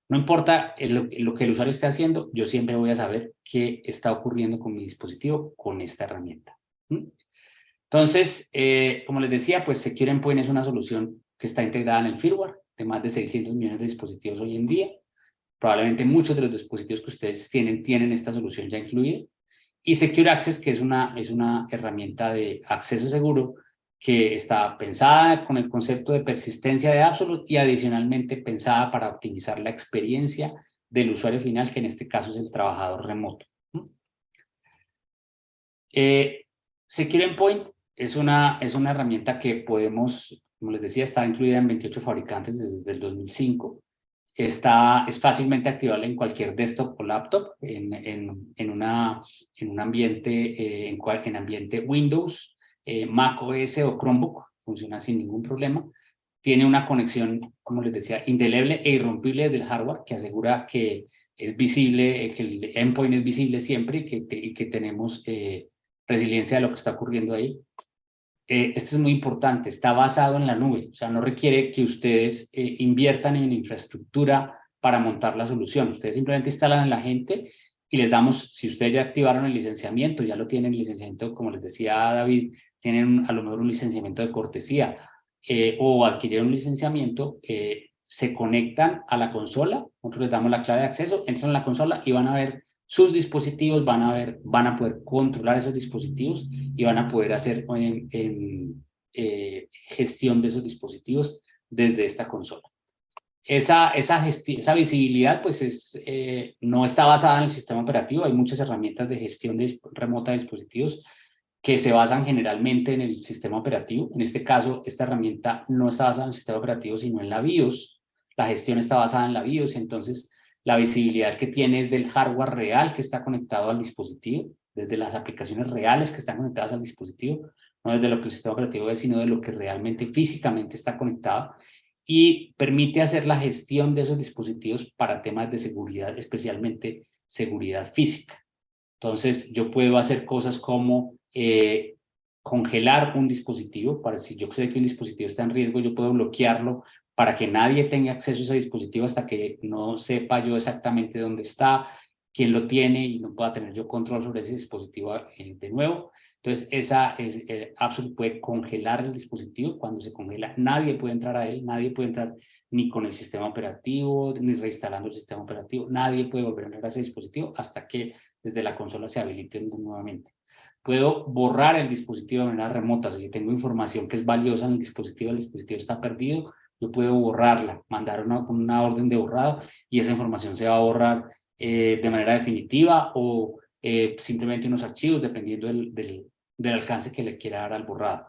No importa lo que el usuario esté haciendo, yo siempre voy a saber qué está ocurriendo con mi dispositivo con esta herramienta. Entonces, como les decía, pues Secure Endpoint es una solución que está integrada en el firmware de más de 600 millones de dispositivos hoy en día. Probablemente muchos de los dispositivos que ustedes tienen esta solución ya incluida. Y Secure Access, que es una herramienta de acceso seguro que está pensada con el concepto de persistencia de Absolute y adicionalmente pensada para optimizar la experiencia del usuario final, que en este caso es el trabajador remoto. Secure Endpoint es una herramienta que podemos, como les decía, está incluida en 28 fabricantes desde el 2005. Es fácilmente activable en cualquier desktop o laptop, en un ambiente, en ambiente Windows, Mac OS o Chromebook, funciona sin ningún problema. Tiene una conexión, como les decía, indeleble e irrompible del hardware, que asegura que es visible, que el endpoint es visible siempre y que tenemos resiliencia de lo que está ocurriendo ahí. Esto es muy importante, está basado en la nube, o sea, no requiere que ustedes inviertan en infraestructura para montar la solución. Ustedes simplemente instalan a la gente y les damos, si ustedes ya activaron el licenciamiento, ya lo tienen el licenciamiento, como les decía David, tienen a lo mejor un licenciamiento de cortesía o adquirieron un licenciamiento, se conectan a la consola, nosotros les damos la clave de acceso, entran a la consola y van a ver sus dispositivos, van a poder controlar esos dispositivos y van a poder hacer gestión de esos dispositivos desde esta consola. Esa visibilidad pues no está basada en el sistema operativo, hay muchas herramientas de gestión remota de dispositivos que se basan generalmente en el sistema operativo. En este caso, esta herramienta no está basada en el sistema operativo, sino en la BIOS. La gestión está basada en la BIOS, entonces la visibilidad que tiene es del hardware real que está conectado al dispositivo, desde las aplicaciones reales que están conectadas al dispositivo, no desde lo que el sistema operativo es, sino de lo que realmente físicamente está conectado, y permite hacer la gestión de esos dispositivos para temas de seguridad, especialmente seguridad física. Entonces, yo puedo hacer cosas como congelar un dispositivo, para si yo sé que un dispositivo está en riesgo, yo puedo bloquearlo para que nadie tenga acceso a ese dispositivo hasta que no sepa yo exactamente dónde está, quién lo tiene y no pueda tener yo control sobre ese dispositivo de nuevo. Entonces, Absolute puede congelar el dispositivo. Cuando se congela, nadie puede entrar a él, nadie puede entrar ni con el sistema operativo, ni reinstalando el sistema operativo, nadie puede volver a entrar a ese dispositivo hasta que desde la consola se habilite nuevamente. Puedo borrar el dispositivo de manera remota, si tengo información que es valiosa en el dispositivo está perdido, yo puedo borrarla, mandar una orden de borrado y esa información se va a borrar de manera definitiva o simplemente unos archivos, dependiendo del alcance que le quiera dar al borrado.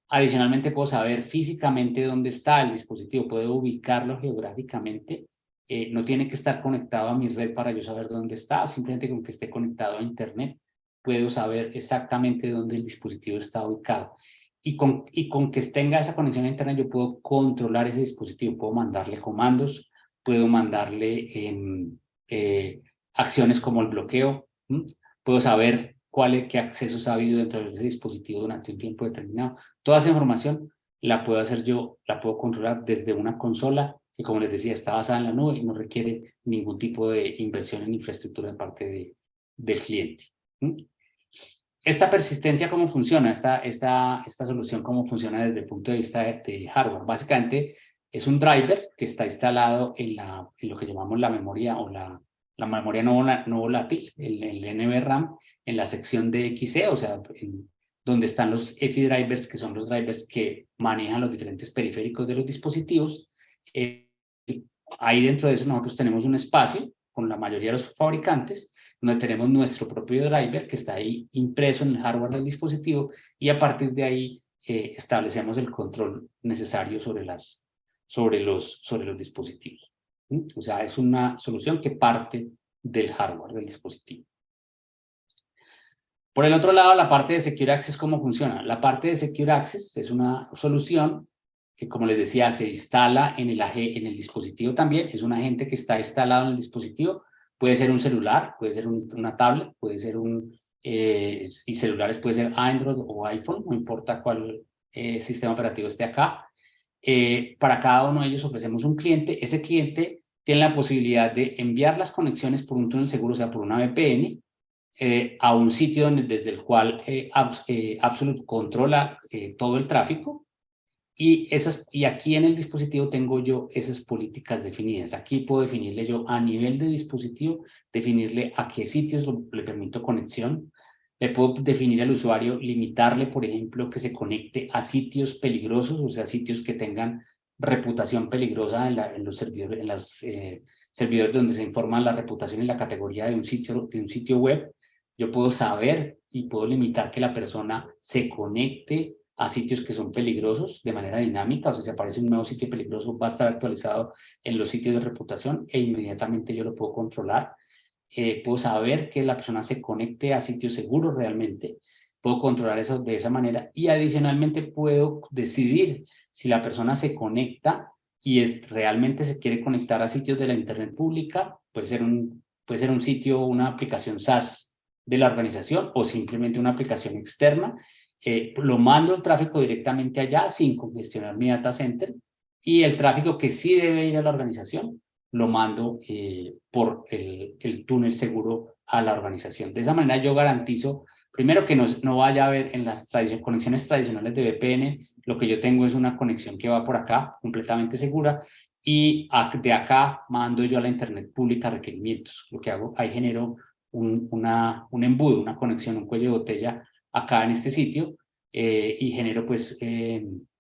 Adicionalmente, puedo saber físicamente dónde está el dispositivo, puedo ubicarlo geográficamente. No tiene que estar conectado a mi red para yo saber dónde está, simplemente con que esté conectado a Internet puedo saber exactamente dónde el dispositivo está ubicado. Y con que tenga esa conexión a Internet yo puedo controlar ese dispositivo, puedo mandarle comandos, puedo mandarle acciones como el bloqueo, puedo saber qué accesos ha habido dentro de ese dispositivo durante un tiempo determinado. Toda esa información la puedo hacer yo, la puedo controlar desde una consola que, como les decía, está basada en la nube y no requiere ningún tipo de inversión en infraestructura de parte del cliente. Esta persistencia, ¿cómo funciona? Esta solución, ¿cómo funciona desde el punto de vista de hardware? Básicamente, es un driver que está instalado en lo que llamamos la memoria o la memoria no volátil, el NVRAM, en la sección de XE, o sea, donde están los EFI drivers, que son los drivers que manejan los diferentes periféricos de los dispositivos. Ahí dentro de eso nosotros tenemos un espacio con la mayoría de los fabricantes, donde tenemos nuestro propio driver que está ahí impreso en el hardware del dispositivo y a partir de ahí establecemos el control necesario sobre los dispositivos. O sea, es una solución que parte del hardware del dispositivo. Por el otro lado, la parte de Secure Access, ¿cómo funciona? La parte de Secure Access es una solución que, como les decía, se instala en el dispositivo también. Es un agente que está instalado en el dispositivo. Puede ser un celular, puede ser una tablet, puede ser y celulares puede ser Android o iPhone, no importa cuál sistema operativo esté acá. Para cada uno de ellos ofrecemos un cliente. Ese cliente tiene la posibilidad de enviar las conexiones por un túnel seguro, o sea, por una VPN, a un sitio desde el cual Absolute controla todo el tráfico y aquí en el dispositivo tengo yo esas políticas definidas. Aquí puedo definirle yo a nivel de dispositivo, definirle a qué sitios le permito conexión. Le puedo definir al usuario, limitarle, por ejemplo, que se conecte a sitios peligrosos, o sea, sitios que tengan reputación peligrosa en los servidores, servidores donde se informa la reputación y la categoría de un sitio web. Yo puedo saber y puedo limitar que la persona se conecte a sitios que son peligrosos de manera dinámica, o sea, si aparece un nuevo sitio peligroso, va a estar actualizado en los sitios de reputación e inmediatamente yo lo puedo controlar. Puedo saber que la persona se conecte a sitios seguros realmente, puedo controlar eso de esa manera y adicionalmente puedo decidir si la persona se conecta y realmente se quiere conectar a sitios de la internet pública, puede ser un sitio, una aplicación SaaS de la organización o simplemente una aplicación externa. Lo mando el tráfico directamente allá sin congestionar mi data center y el tráfico que sí debe ir a la organización lo mando por el túnel seguro a la organización. De esa manera yo garantizo, primero que no vaya a haber en las conexiones tradicionales de VPN, lo que yo tengo es una conexión que va por acá, completamente segura, y de acá mando yo a la internet pública requerimientos. Lo que hago, ahí genero un embudo, una conexión, un cuello de botella acá en este sitio, y genero pues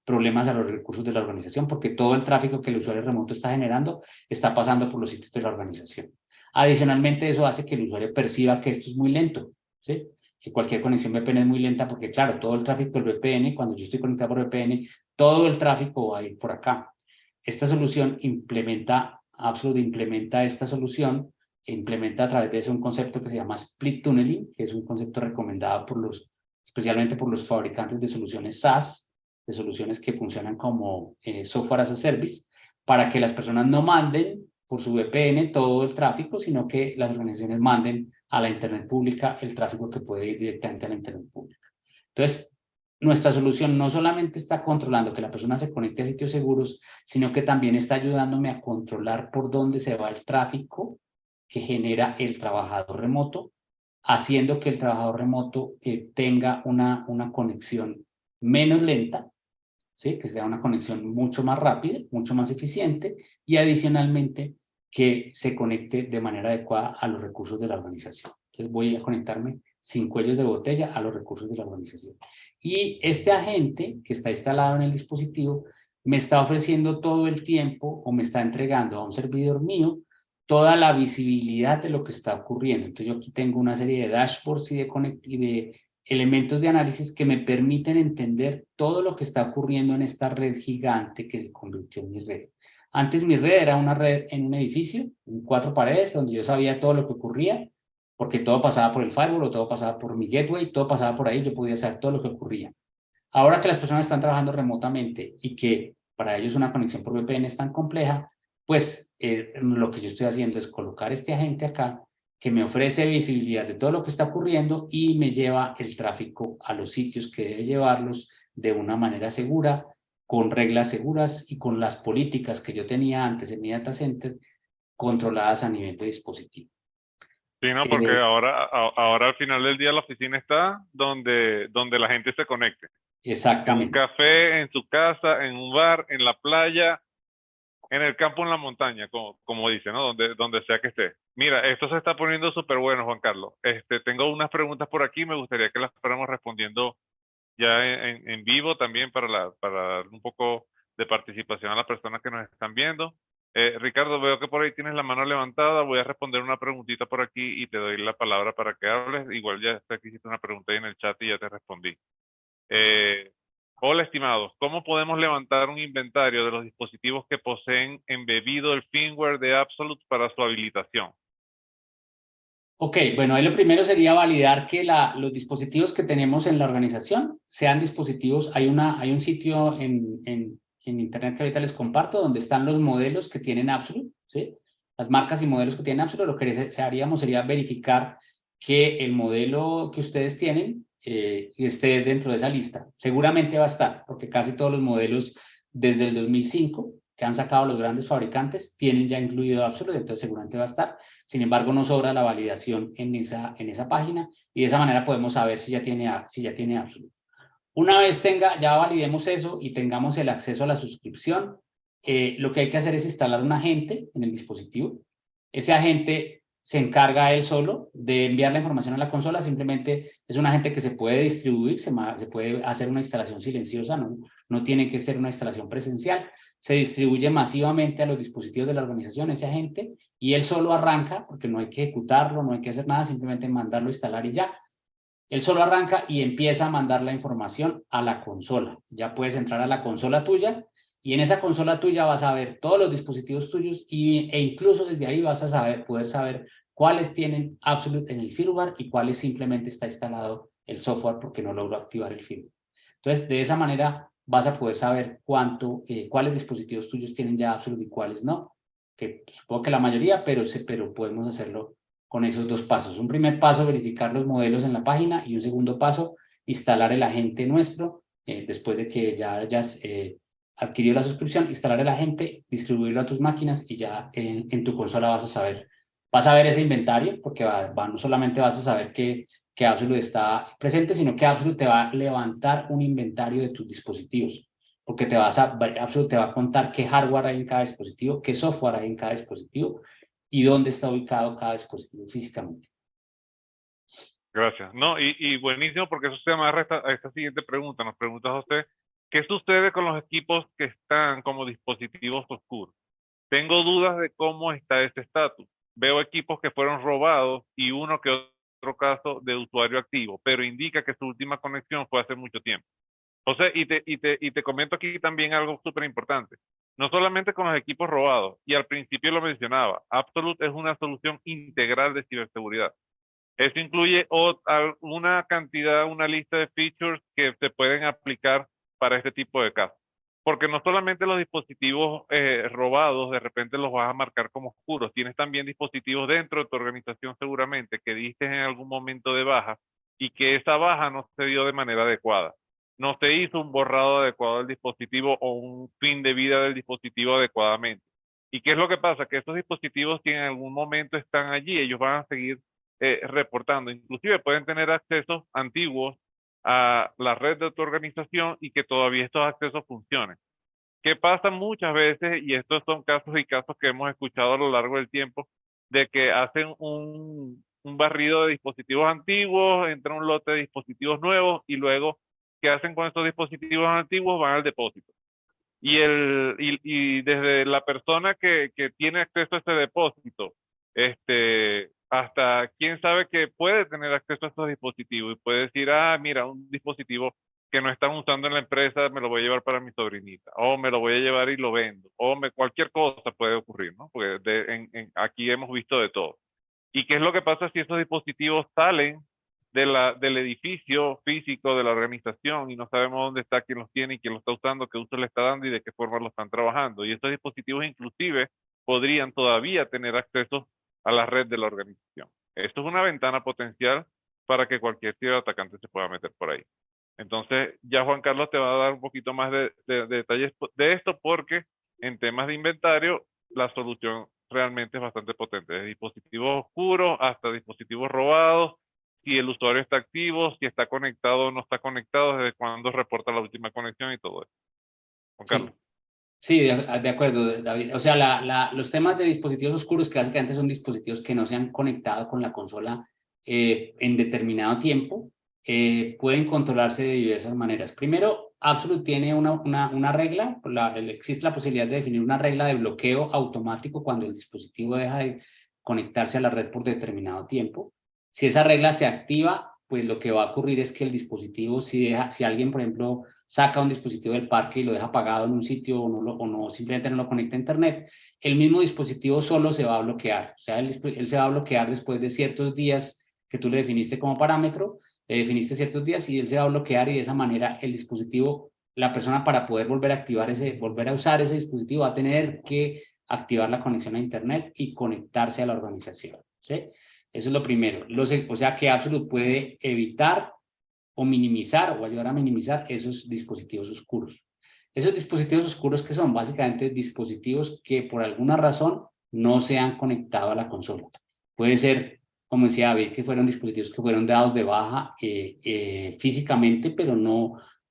problemas a los recursos de la organización, porque todo el tráfico que el usuario remoto está generando está pasando por los sitios de la organización. Adicionalmente, eso hace que el usuario perciba que esto es muy lento, ¿sí? Que cualquier conexión VPN es muy lenta, porque claro, todo el tráfico del VPN, cuando yo estoy conectado por VPN, todo el tráfico va a ir por acá. Esta solución Absolute implementa esta solución, implementa a través de eso un concepto que se llama Split Tunneling, que es un concepto recomendado especialmente por los fabricantes de soluciones SaaS, de soluciones que funcionan como software as a service, para que las personas no manden por su VPN todo el tráfico, sino que las organizaciones manden a la internet pública el tráfico que puede ir directamente a la internet pública. Entonces, nuestra solución no solamente está controlando que la persona se conecte a sitios seguros, sino que también está ayudándome a controlar por dónde se va el tráfico que genera el trabajador remoto, haciendo que el trabajador remoto tenga una conexión menos lenta, ¿sí? Que sea una conexión mucho más rápida, mucho más eficiente y adicionalmente que se conecte de manera adecuada a los recursos de la organización. Entonces voy a conectarme sin cuellos de botella a los recursos de la organización. Y este agente que está instalado en el dispositivo me está ofreciendo todo el tiempo o me está entregando a un servidor mío toda la visibilidad de lo que está ocurriendo. Entonces yo aquí tengo una serie de dashboards y de elementos de análisis que me permiten entender todo lo que está ocurriendo en esta red gigante que se convirtió en mi red. Antes mi red era una red en un edificio, en 4 paredes, donde yo sabía todo lo que ocurría, porque todo pasaba por el firewall o todo pasaba por mi gateway, todo pasaba por ahí, yo podía saber todo lo que ocurría. Ahora que las personas están trabajando remotamente y que para ellos una conexión por VPN es tan compleja, pues lo que yo estoy haciendo es colocar este agente acá que me ofrece visibilidad de todo lo que está ocurriendo y me lleva el tráfico a los sitios que debe llevarlos de una manera segura, con reglas seguras y con las políticas que yo tenía antes en mi data center controladas a nivel de dispositivo. Sí, no, porque ahora al final del día la oficina está donde la gente se conecte. En un Exactamente. café, en su casa, en un bar, en la playa, en el campo, en la montaña, como dice, ¿no? Donde sea que esté. Mira, esto se está poniendo súper bueno, Juan Carlos. Tengo unas preguntas por aquí, me gustaría que las fuéramos respondiendo ya en vivo también para dar un poco de participación a las personas que nos están viendo. Ricardo, veo que por ahí tienes la mano levantada. Voy a responder una preguntita por aquí y te doy la palabra para que hables. Igual ya aquí hiciste una pregunta ahí en el chat y ya te respondí. Hola, estimados. ¿Cómo podemos levantar un inventario de los dispositivos que poseen embebido el firmware de Absolute para su habilitación? Ok, bueno, ahí lo primero sería validar que los dispositivos que tenemos en la organización sean dispositivos, hay un sitio en internet que ahorita les comparto donde están los modelos que tienen Absolute, ¿sí? Las marcas y modelos que tienen Absolute, lo que haríamos sería verificar que el modelo que ustedes tienen esté dentro de esa lista. Seguramente va a estar, porque casi todos los modelos desde el 2005 que han sacado los grandes fabricantes tienen ya incluido Absolute, entonces seguramente va a estar. Sin embargo, nos sobra la validación en esa página y de esa manera podemos saber si ya tiene Absolute. Una vez ya validemos eso y tengamos el acceso a la suscripción, lo que hay que hacer es instalar un agente en el dispositivo. Ese agente se encarga él solo de enviar la información a la consola, simplemente es un agente que se puede distribuir, se puede hacer una instalación silenciosa, no tiene que ser una instalación presencial, se distribuye masivamente a los dispositivos de la organización ese agente y él solo arranca, porque no hay que ejecutarlo, no hay que hacer nada, simplemente mandarlo a instalar y ya. Él solo arranca y empieza a mandar la información a la consola. Ya puedes entrar a la consola tuya y en esa consola tuya vas a ver todos los dispositivos tuyos e incluso desde ahí vas a poder saber cuáles tienen Absolute en el firmware y cuáles simplemente está instalado el software porque no logró activar el firmware. Entonces, de esa manera vas a poder saber cuáles dispositivos tuyos tienen ya Absolute y cuáles no. Que supongo que la mayoría, pero podemos hacerlo con esos dos pasos. Un primer paso, verificar los modelos en la página y un segundo paso, instalar el agente nuestro, después de que ya hayas adquirido la suscripción, instalar el agente, distribuirlo a tus máquinas y ya en tu consola vas a ver ese inventario, porque no solamente vas a saber que Absolute está presente, sino que Absolute te va a levantar un inventario de tus dispositivos, porque Absolute te va a contar qué hardware hay en cada dispositivo, qué software hay en cada dispositivo, y dónde está ubicado cada dispositivo físicamente. Gracias. No, y buenísimo porque eso se amarra a esta siguiente pregunta. Nos pregunta José, ¿qué sucede con los equipos que están como dispositivos oscuros? Tengo dudas de cómo está ese estatus. Veo equipos que fueron robados y uno que otro caso de usuario activo, pero indica que su última conexión fue hace mucho tiempo. José, y te comento aquí también algo súper importante. No solamente con los equipos robados, y al principio lo mencionaba, Absolute es una solución integral de ciberseguridad. Eso incluye una cantidad, una lista de features que se pueden aplicar para este tipo de casos. Porque no solamente los dispositivos robados de repente los vas a marcar como oscuros, tienes también dispositivos dentro de tu organización seguramente que diste en algún momento de baja y que esa baja no se dio de manera adecuada. No se hizo un borrado adecuado del dispositivo o un fin de vida del dispositivo adecuadamente. ¿Y qué es lo que pasa? Que estos dispositivos que en algún momento están allí, ellos van a seguir reportando. Inclusive pueden tener accesos antiguos a la red de tu organización y que todavía estos accesos funcionen. ¿Qué pasa muchas veces? Y estos son casos y casos que hemos escuchado a lo largo del tiempo, de que hacen un barrido de dispositivos antiguos, entra un lote de dispositivos nuevos y luego, ¿qué hacen con estos dispositivos antiguos? Van al depósito. Y desde la persona que tiene acceso a ese depósito, hasta quién sabe que puede tener acceso a estos dispositivos y puede decir, ah, mira, un dispositivo que no están usando en la empresa, me lo voy a llevar para mi sobrinita, o me lo voy a llevar y lo vendo, cualquier cosa puede ocurrir, ¿no? Porque aquí hemos visto de todo. ¿Y qué es lo que pasa si esos dispositivos salen del edificio físico de la organización y no sabemos dónde está, quién los tiene y quién los está usando, qué uso le está dando y de qué forma lo están trabajando? Y estos dispositivos inclusive podrían todavía tener acceso a la red de la organización. Esto es una ventana potencial para que cualquier ciberatacante se pueda meter por ahí. Entonces, ya Juan Carlos te va a dar un poquito más de detalles de esto, porque en temas de inventario, la solución realmente es bastante potente. De dispositivos oscuros hasta dispositivos robados, si el usuario está activo, si está conectado o no está conectado, desde cuándo reporta la última conexión y todo eso. Juan Carlos. Sí, de acuerdo, David. O sea, los temas de dispositivos oscuros, que básicamente son dispositivos que no se han conectado con la consola en determinado tiempo, pueden controlarse de diversas maneras. Primero, Absolute tiene una regla, existe la posibilidad de definir una regla de bloqueo automático cuando el dispositivo deja de conectarse a la red por determinado tiempo. Si esa regla se activa, pues lo que va a ocurrir es que el dispositivo, si alguien, por ejemplo, saca un dispositivo del parque y lo deja apagado en un sitio o no simplemente no lo conecta a internet, el mismo dispositivo solo se va a bloquear. O sea, él se va a bloquear después de ciertos días que tú le definiste como parámetro, le definiste ciertos días y él se va a bloquear y de esa manera el dispositivo, la persona para poder volver a usar ese dispositivo va a tener que activar la conexión a internet y conectarse a la organización. ¿Sí? Eso es lo primero. O sea que Absolute puede evitar o minimizar o ayudar a minimizar esos dispositivos oscuros. Esos dispositivos oscuros, que son básicamente dispositivos que por alguna razón no se han conectado a la consola. Puede ser, como decía David, que fueron dispositivos que fueron dados de baja físicamente, pero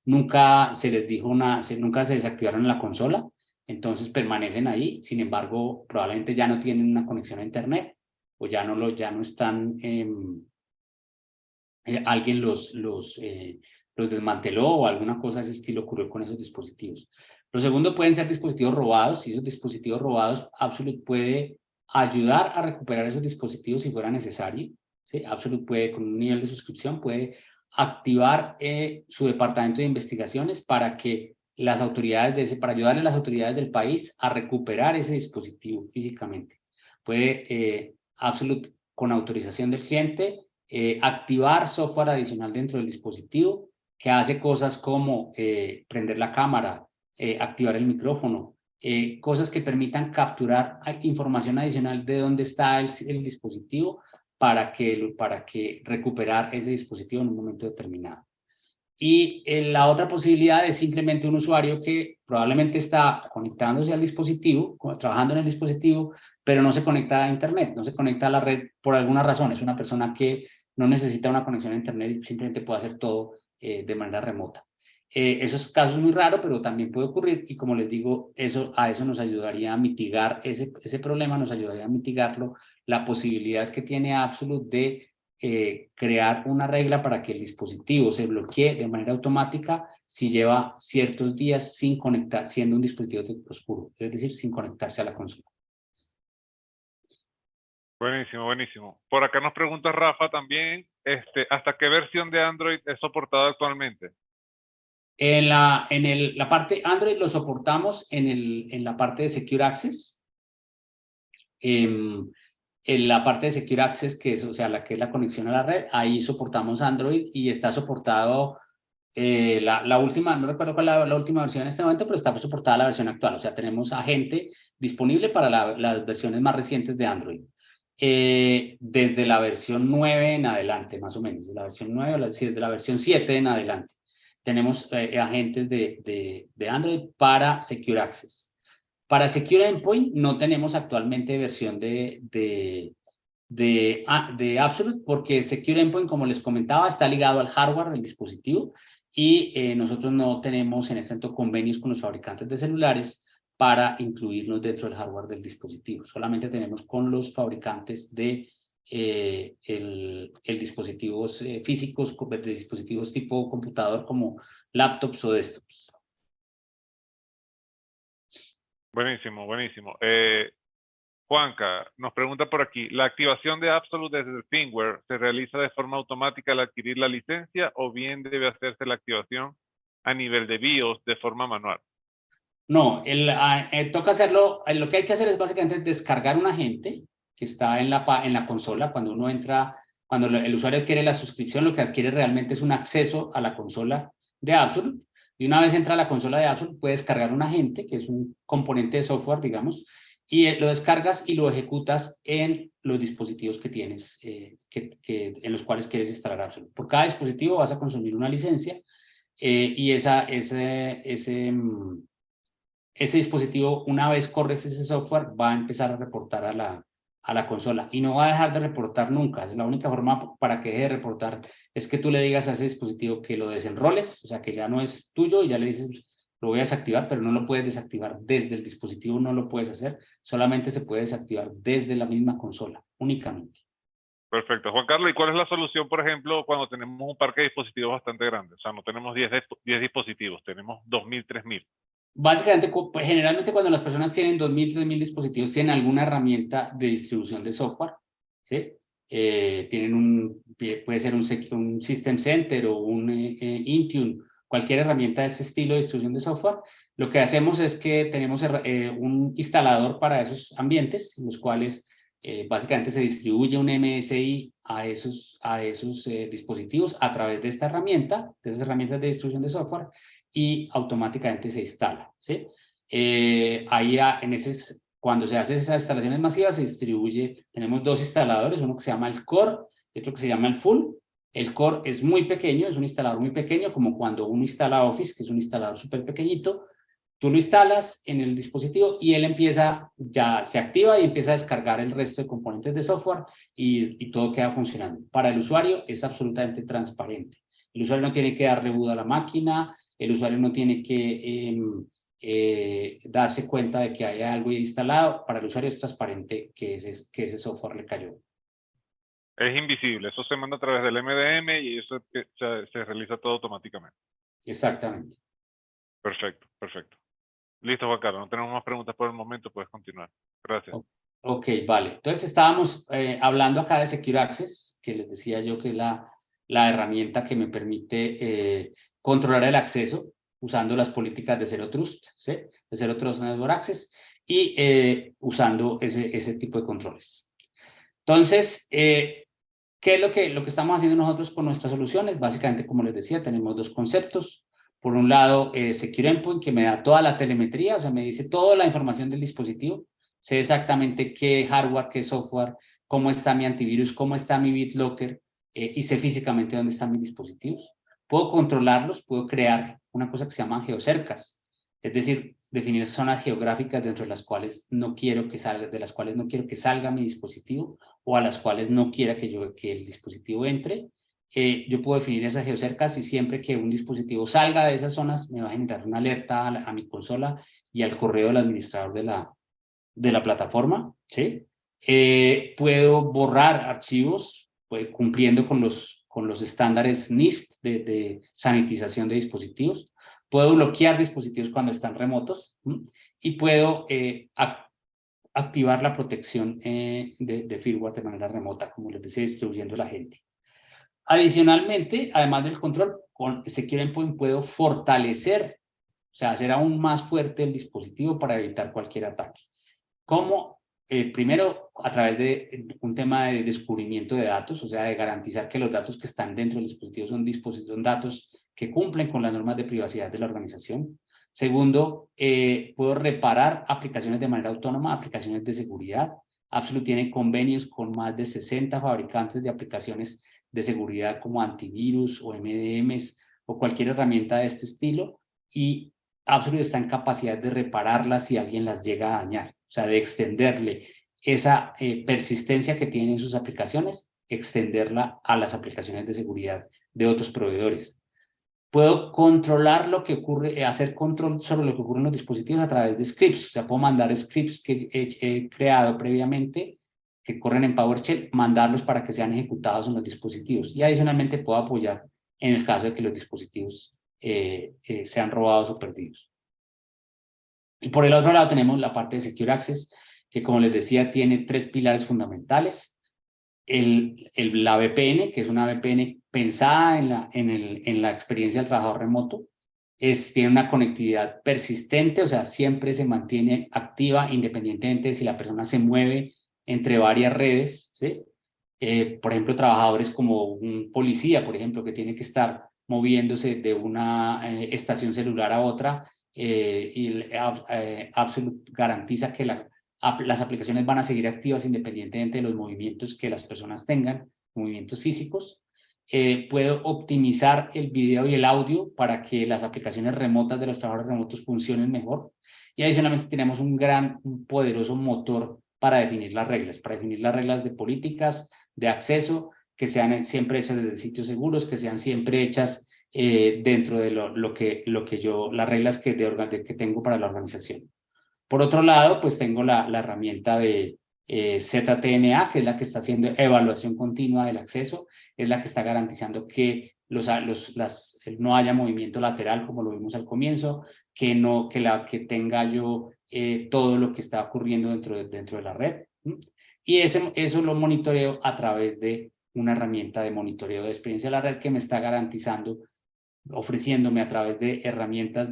nunca se les dijo nunca se desactivaron en la consola, entonces permanecen ahí. Sin embargo, probablemente ya no tienen una conexión a internet o ya no están, alguien los desmanteló o alguna cosa de ese estilo ocurrió con esos dispositivos. Lo segundo, pueden ser dispositivos robados. Y esos dispositivos robados, Absolute puede ayudar a recuperar esos dispositivos si fuera necesario. ¿Sí? Absolute puede, con un nivel de suscripción, puede activar su departamento de investigaciones para que las autoridades para ayudarle a las autoridades del país a recuperar ese dispositivo físicamente. Puede Absolute, con autorización del cliente, activar software adicional dentro del dispositivo que hace cosas como prender la cámara, activar el micrófono, cosas que permitan capturar información adicional de dónde está el dispositivo para que recuperar ese dispositivo en un momento determinado. Y la otra posibilidad es simplemente un usuario que probablemente está conectándose al dispositivo, trabajando en el dispositivo, pero no se conecta a internet, no se conecta a la red por alguna razón. Es una persona que no necesita una conexión a internet y simplemente puede hacer todo de manera remota. Esos casos es muy raro, pero también puede ocurrir, y como les digo, a eso nos ayudaría a mitigar ese problema, nos ayudaría a mitigarlo, la posibilidad que tiene Absolute de crear una regla para que el dispositivo se bloquee de manera automática si lleva ciertos días sin conectar, siendo un dispositivo oscuro, es decir, sin conectarse a la consola. Buenísimo, buenísimo. Por acá nos pregunta Rafa también, ¿hasta qué versión de Android es soportada actualmente? En la parte Android lo soportamos en la parte de Secure Access. En la parte de Secure Access, que es, o sea, que es la conexión a la red, ahí soportamos Android y está soportado la última, no recuerdo cuál es la última versión en este momento, pero está soportada la versión actual. O sea, tenemos agente disponible para las versiones más recientes de Android. Desde la versión 9 en adelante, más o menos. Desde la versión 9, desde la versión 7 en adelante. Tenemos agentes de Android para Secure Access. Para Secure Endpoint no tenemos actualmente versión de Absolute, porque Secure Endpoint, como les comentaba, está ligado al hardware del dispositivo y nosotros no tenemos en este momento convenios con los fabricantes de celulares para incluirnos dentro del hardware del dispositivo. Solamente tenemos con los fabricantes de dispositivos físicos, de dispositivos tipo computador como laptops o desktops. Buenísimo, buenísimo. Juanca nos pregunta por aquí, ¿la activación de Absolute desde el firmware se realiza de forma automática al adquirir la licencia o bien debe hacerse la activación a nivel de BIOS de forma manual? No, toca hacerlo, lo que hay que hacer es básicamente descargar un agente que está en la consola. Cuando uno entra, cuando el usuario adquiere la suscripción, lo que adquiere realmente es un acceso a la consola de Absolute. Y una vez entra a la consola de Absolute, puede descargar un agente, que es un componente de software, digamos, y lo descargas y lo ejecutas en los dispositivos que tienes, en los cuales quieres instalar Absolute. Por cada dispositivo vas a consumir una licencia y ese dispositivo, una vez corres ese software, va a empezar a reportar a la consola y no va a dejar de reportar nunca. Es la única forma para que deje de reportar es que tú le digas a ese dispositivo que lo desenroles, o sea, que ya no es tuyo y ya le dices, lo voy a desactivar, pero no lo puedes desactivar desde el dispositivo, no lo puedes hacer, solamente se puede desactivar desde la misma consola, únicamente. Perfecto. Juan Carlos, ¿y cuál es la solución, por ejemplo, cuando tenemos un parque de dispositivos bastante grande? O sea, no tenemos 10 dispositivos, tenemos 2.000, 3.000. Básicamente, pues, generalmente cuando las personas tienen 2.000, 3.000 dispositivos, tienen alguna herramienta de distribución de software, ¿sí? Puede ser un System Center o un Intune, cualquier herramienta de ese estilo de distribución de software. Lo que hacemos es que tenemos un instalador para esos ambientes, en los cuales básicamente se distribuye un MSI a esos dispositivos a través de esta herramienta, de esas herramientas de distribución de software, y automáticamente se instala, ¿sí? Cuando se hacen esas instalaciones masivas, se distribuye, tenemos dos instaladores, uno que se llama el Core y otro que se llama el Full. El Core es muy pequeño, es un instalador muy pequeño, como cuando uno instala Office, que es un instalador súper pequeñito. Tú lo instalas en el dispositivo y él ya se activa y empieza a descargar el resto de componentes de software y todo queda funcionando. Para el usuario es absolutamente transparente. El usuario no tiene que dar reboot a la máquina, el usuario no tiene que darse cuenta de que hay algo instalado. Para el usuario es transparente que ese software le cayó. Es invisible, eso se manda a través del MDM y eso se realiza todo automáticamente. Exactamente. Perfecto, perfecto. Listo, Juan Carlos, no tenemos más preguntas por el momento, puedes continuar. Gracias. Ok, vale. Entonces estábamos hablando acá de Secure Access, que les decía yo que es la herramienta que me permite controlar el acceso usando las políticas de Zero Trust, ¿sí? De Zero Trust Network Access, y usando ese tipo de controles. Entonces, ¿qué es lo que estamos haciendo nosotros con nuestras soluciones? Básicamente, como les decía, tenemos dos conceptos. Por un lado, Secure Endpoint, que me da toda la telemetría, o sea, me dice toda la información del dispositivo. Sé exactamente qué hardware, qué software, cómo está mi antivirus, cómo está mi BitLocker, y sé físicamente dónde están mis dispositivos. Puedo controlarlos, puedo crear una cosa que se llama geocercas, es decir, definir zonas geográficas dentro de las cuales no quiero que salga, de las cuales no quiero que salga mi dispositivo, o a las cuales no quiera que el dispositivo entre. Yo puedo definir esas geocercas y siempre que un dispositivo salga de esas zonas me va a generar una alerta a mi consola y al correo del administrador de la plataforma, ¿sí? Puedo borrar archivos cumpliendo con los estándares NIST de sanitización de dispositivos. Puedo bloquear dispositivos cuando están remotos, ¿sí? Y puedo activar la protección de firmware de manera remota, como les decía, distribuyendo la gente. Adicionalmente, además del control, con Secure Endpoint puedo fortalecer, o sea, hacer aún más fuerte el dispositivo para evitar cualquier ataque. ¿Cómo? Primero, a través de un tema de descubrimiento de datos, o sea, de garantizar que los datos que están dentro del dispositivo son datos que cumplen con las normas de privacidad de la organización. Segundo, puedo reparar aplicaciones de manera autónoma, aplicaciones de seguridad. Absolute tiene convenios con más de 60 fabricantes de aplicaciones de seguridad como antivirus o MDMs o cualquier herramienta de este estilo, y Absolute está en capacidad de repararlas si alguien las llega a dañar, o sea, de extenderle esa persistencia que tienen sus aplicaciones, extenderla a las aplicaciones de seguridad de otros proveedores. Puedo controlar lo que ocurre, hacer control sobre lo que ocurre en los dispositivos a través de scripts, o sea, puedo mandar scripts que he creado previamente, que corren en PowerShell, mandarlos para que sean ejecutados en los dispositivos. Y adicionalmente puedo apoyar en el caso de que los dispositivos sean robados o perdidos. Y por el otro lado tenemos la parte de Secure Access, que como les decía, tiene tres pilares fundamentales. La VPN, que es una VPN pensada en la experiencia del trabajador remoto, tiene una conectividad persistente, o sea, siempre se mantiene activa independientemente de si la persona se mueve entre varias redes, ¿sí? Por ejemplo, trabajadores como un policía, por ejemplo, que tiene que estar moviéndose de una estación celular a otra, y Absolute garantiza que las aplicaciones van a seguir activas independientemente de los movimientos que las personas tengan, movimientos físicos. Puedo optimizar el video y el audio para que las aplicaciones remotas de los trabajadores remotos funcionen mejor. Y adicionalmente tenemos un poderoso motor para definir las reglas de políticas, de acceso, que sean siempre hechas desde sitios seguros, que sean siempre hechas dentro de las reglas que tengo para la organización. Por otro lado, pues tengo la herramienta de ZTNA, que es la que está haciendo evaluación continua del acceso, es la que está garantizando que no haya movimiento lateral, como lo vimos al comienzo, que tenga yo todo lo que está ocurriendo dentro de la red. Y eso lo monitoreo a través de una herramienta de monitoreo de experiencia de la red que me está garantizando, ofreciéndome a través de herramientas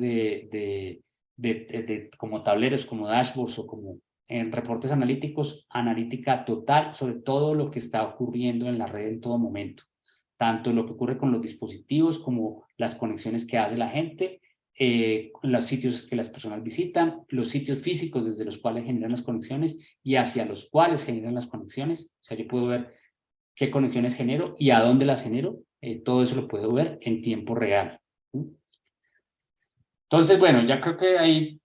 como tableros, como dashboards o como en reportes analíticos, analítica total sobre todo lo que está ocurriendo en la red en todo momento, tanto lo que ocurre con los dispositivos como las conexiones que hace la gente, los sitios que las personas visitan, los sitios físicos desde los cuales generan las conexiones y hacia los cuales generan las conexiones. O sea, yo puedo ver qué conexiones genero y a dónde las genero. Todo eso lo puedo ver en tiempo real. Entonces, bueno, ya creo que ahí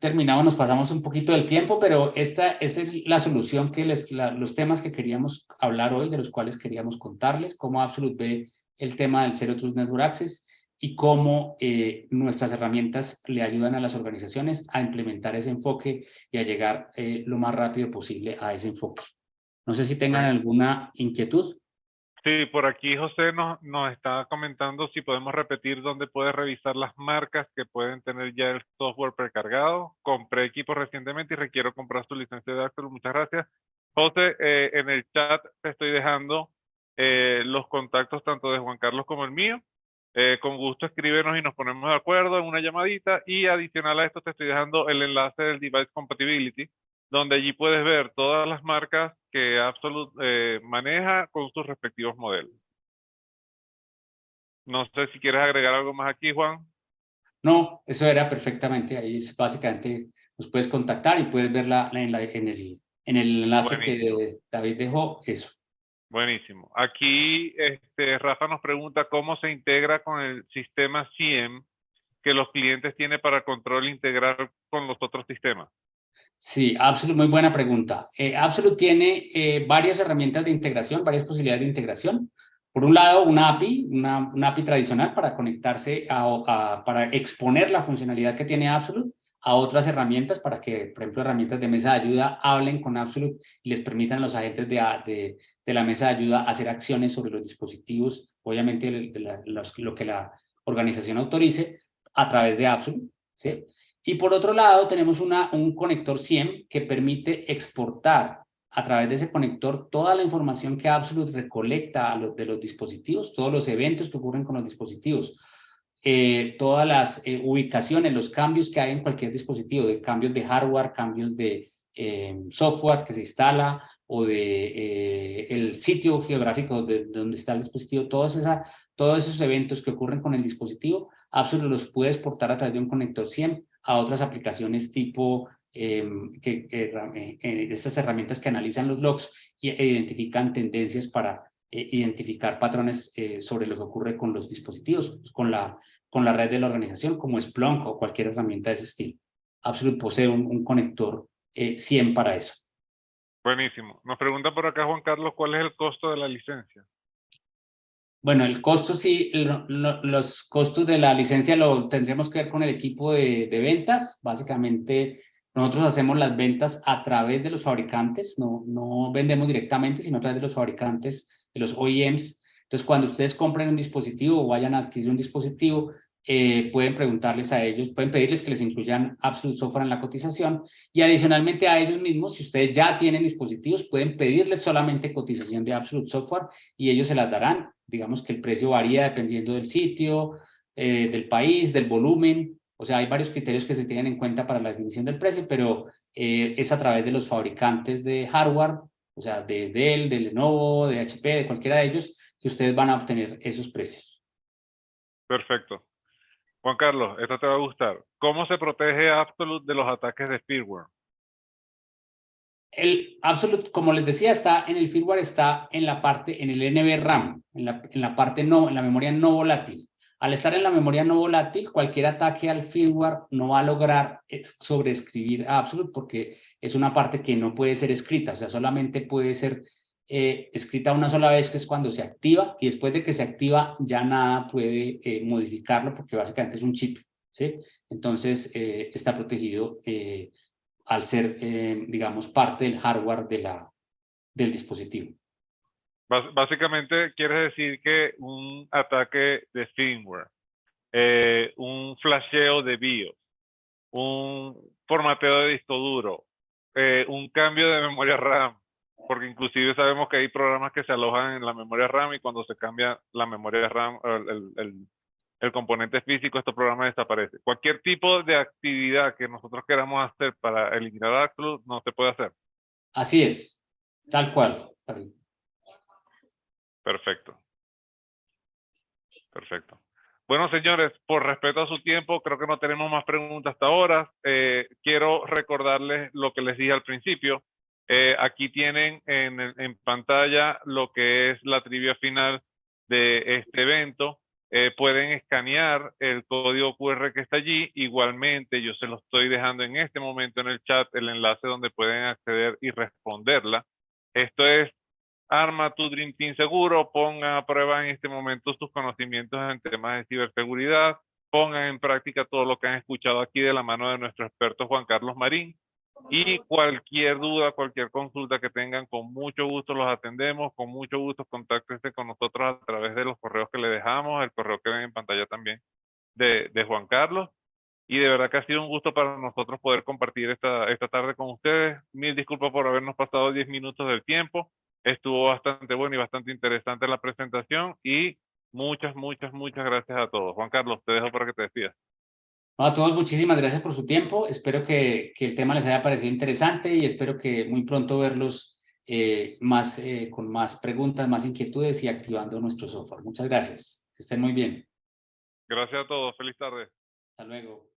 terminamos, nos pasamos un poquito del tiempo, pero esa es la solución los temas que queríamos hablar hoy, de los cuales queríamos contarles, cómo Absolute ve el tema del Zero Trust Network Access. y cómo nuestras herramientas le ayudan a las organizaciones a implementar ese enfoque y a llegar lo más rápido posible a ese enfoque. No sé si tengan Bueno, alguna inquietud. sí, por aquí José nos está comentando si podemos repetir dónde puede revisar las marcas que pueden tener ya el software precargado. Compré equipos recientemente y requiero comprar su licencia de Axel. Muchas gracias. José, en el chat te estoy dejando los contactos tanto de Juan Carlos como el mío. Con gusto escríbenos y nos ponemos de acuerdo en una llamadita, y adicional a esto te estoy dejando el enlace del Device Compatibility, donde allí puedes ver todas las marcas que Absolute maneja con sus respectivos modelos. No sé si quieres agregar algo más aquí, Juan. No, eso era perfectamente. Ahí es básicamente nos puedes contactar y puedes ver en el enlace Buenísimo, que David dejó. Eso. buenísimo. Aquí Rafa nos pregunta cómo se integra con el sistema CIEM que los clientes tienen para control integral con los otros sistemas. Sí, Absolute, muy buena pregunta. Absolute tiene varias herramientas de integración, varias posibilidades de integración. Por un lado, una API, una API tradicional para conectarse para exponer la funcionalidad que tiene Absolute a otras herramientas para que, por ejemplo, herramientas de mesa de ayuda hablen con Absolute y les permitan a los agentes de la mesa de ayuda hacer acciones sobre los dispositivos, obviamente lo que la organización autorice a través de Absolute, ¿sí? Y por otro lado, tenemos un conector CIEM que permite exportar a través de ese conector toda la información que Absolute recolecta de los dispositivos, todos los eventos que ocurren con los dispositivos, todas las ubicaciones, los cambios que hay en cualquier dispositivo, de cambios de hardware, cambios de software que se instala o de el sitio geográfico de donde está el dispositivo, todos esos eventos que ocurren con el dispositivo, Absolute los puede exportar a través de un conector CIEM a otras aplicaciones tipo estas herramientas que analizan los logs e identifican tendencias para identificar patrones sobre lo que ocurre con los dispositivos, con la red de la organización, como Splunk o cualquier herramienta de ese estilo. Absolute posee un conector 100 para eso. Buenísimo. Nos pregunta por acá Juan Carlos, ¿cuál es el costo de la licencia? Bueno, el costo sí, los costos de la licencia lo tendríamos que ver con el equipo de ventas. Básicamente, nosotros hacemos las ventas a través de los fabricantes, no vendemos directamente, sino a través de los fabricantes, de los OEMs. Entonces, cuando ustedes compren un dispositivo o vayan a adquirir un dispositivo, pueden preguntarles a ellos, pueden pedirles que les incluyan Absolute Software en la cotización, y adicionalmente a ellos mismos, si ustedes ya tienen dispositivos, pueden pedirles solamente cotización de Absolute Software y ellos se las darán. Digamos que el precio varía dependiendo del sitio, del país, del volumen. O sea, hay varios criterios que se tienen en cuenta para la definición del precio, pero es a través de los fabricantes de hardware, o sea, de Dell, de Lenovo, de HP, de cualquiera de ellos, que ustedes van a obtener esos precios. Perfecto. Juan Carlos, esto te va a gustar. ¿Cómo se protege Absolute de los ataques de firmware? El Absolute, como les decía, está en el firmware, está en la parte, en el NVRAM, en la parte no, en la memoria no volátil. Al estar en la memoria no volátil, cualquier ataque al firmware no va a lograr sobreescribir a Absolute porque es una parte que no puede ser escrita, o sea, solamente puede ser escrita una sola vez, que es cuando se activa, y después de que se activa ya nada puede modificarlo porque básicamente es un chip, ¿sí? Entonces está protegido al ser, digamos, parte del hardware del dispositivo. Básicamente quiere decir que un ataque de firmware, un flasheo de BIOS, un formateo de disco duro, un cambio de memoria RAM, porque inclusive sabemos que hay programas que se alojan en la memoria RAM y cuando se cambia la memoria RAM, el componente físico, este programa desaparece. Cualquier tipo de actividad que nosotros queramos hacer para eliminar Absolute no se puede hacer. Así es, tal cual. Perfecto, perfecto. Bueno, señores, por respeto a su tiempo, creo que no tenemos más preguntas hasta ahora. Quiero recordarles lo que les dije al principio. Aquí tienen en pantalla lo que es la trivia final de este evento. Pueden escanear el código QR que está allí. Igualmente, yo se lo estoy dejando en este momento en el chat, el enlace donde pueden acceder y responderla. Esto es arma tu Dream Team seguro, pongan a prueba en este momento sus conocimientos en temas de ciberseguridad, pongan en práctica todo lo que han escuchado aquí de la mano de nuestro experto Juan Carlos Marín. Y cualquier duda, cualquier consulta que tengan, con mucho gusto los atendemos, con mucho gusto contáctense con nosotros a través de los correos que le dejamos, el correo que ven en pantalla también de Juan Carlos. Y de verdad que ha sido un gusto para nosotros poder compartir esta tarde con ustedes. Mil disculpas por habernos pasado 10 minutos del tiempo. Estuvo bastante bueno y bastante interesante la presentación y muchas gracias a todos. Juan Carlos, te dejo para que te despidas. No, a todos muchísimas gracias por su tiempo. Espero que el tema les haya parecido interesante y espero que muy pronto verlos con más preguntas, más inquietudes y activando nuestro software. Muchas gracias. Que estén muy bien. Gracias a todos. Feliz tarde. Hasta luego.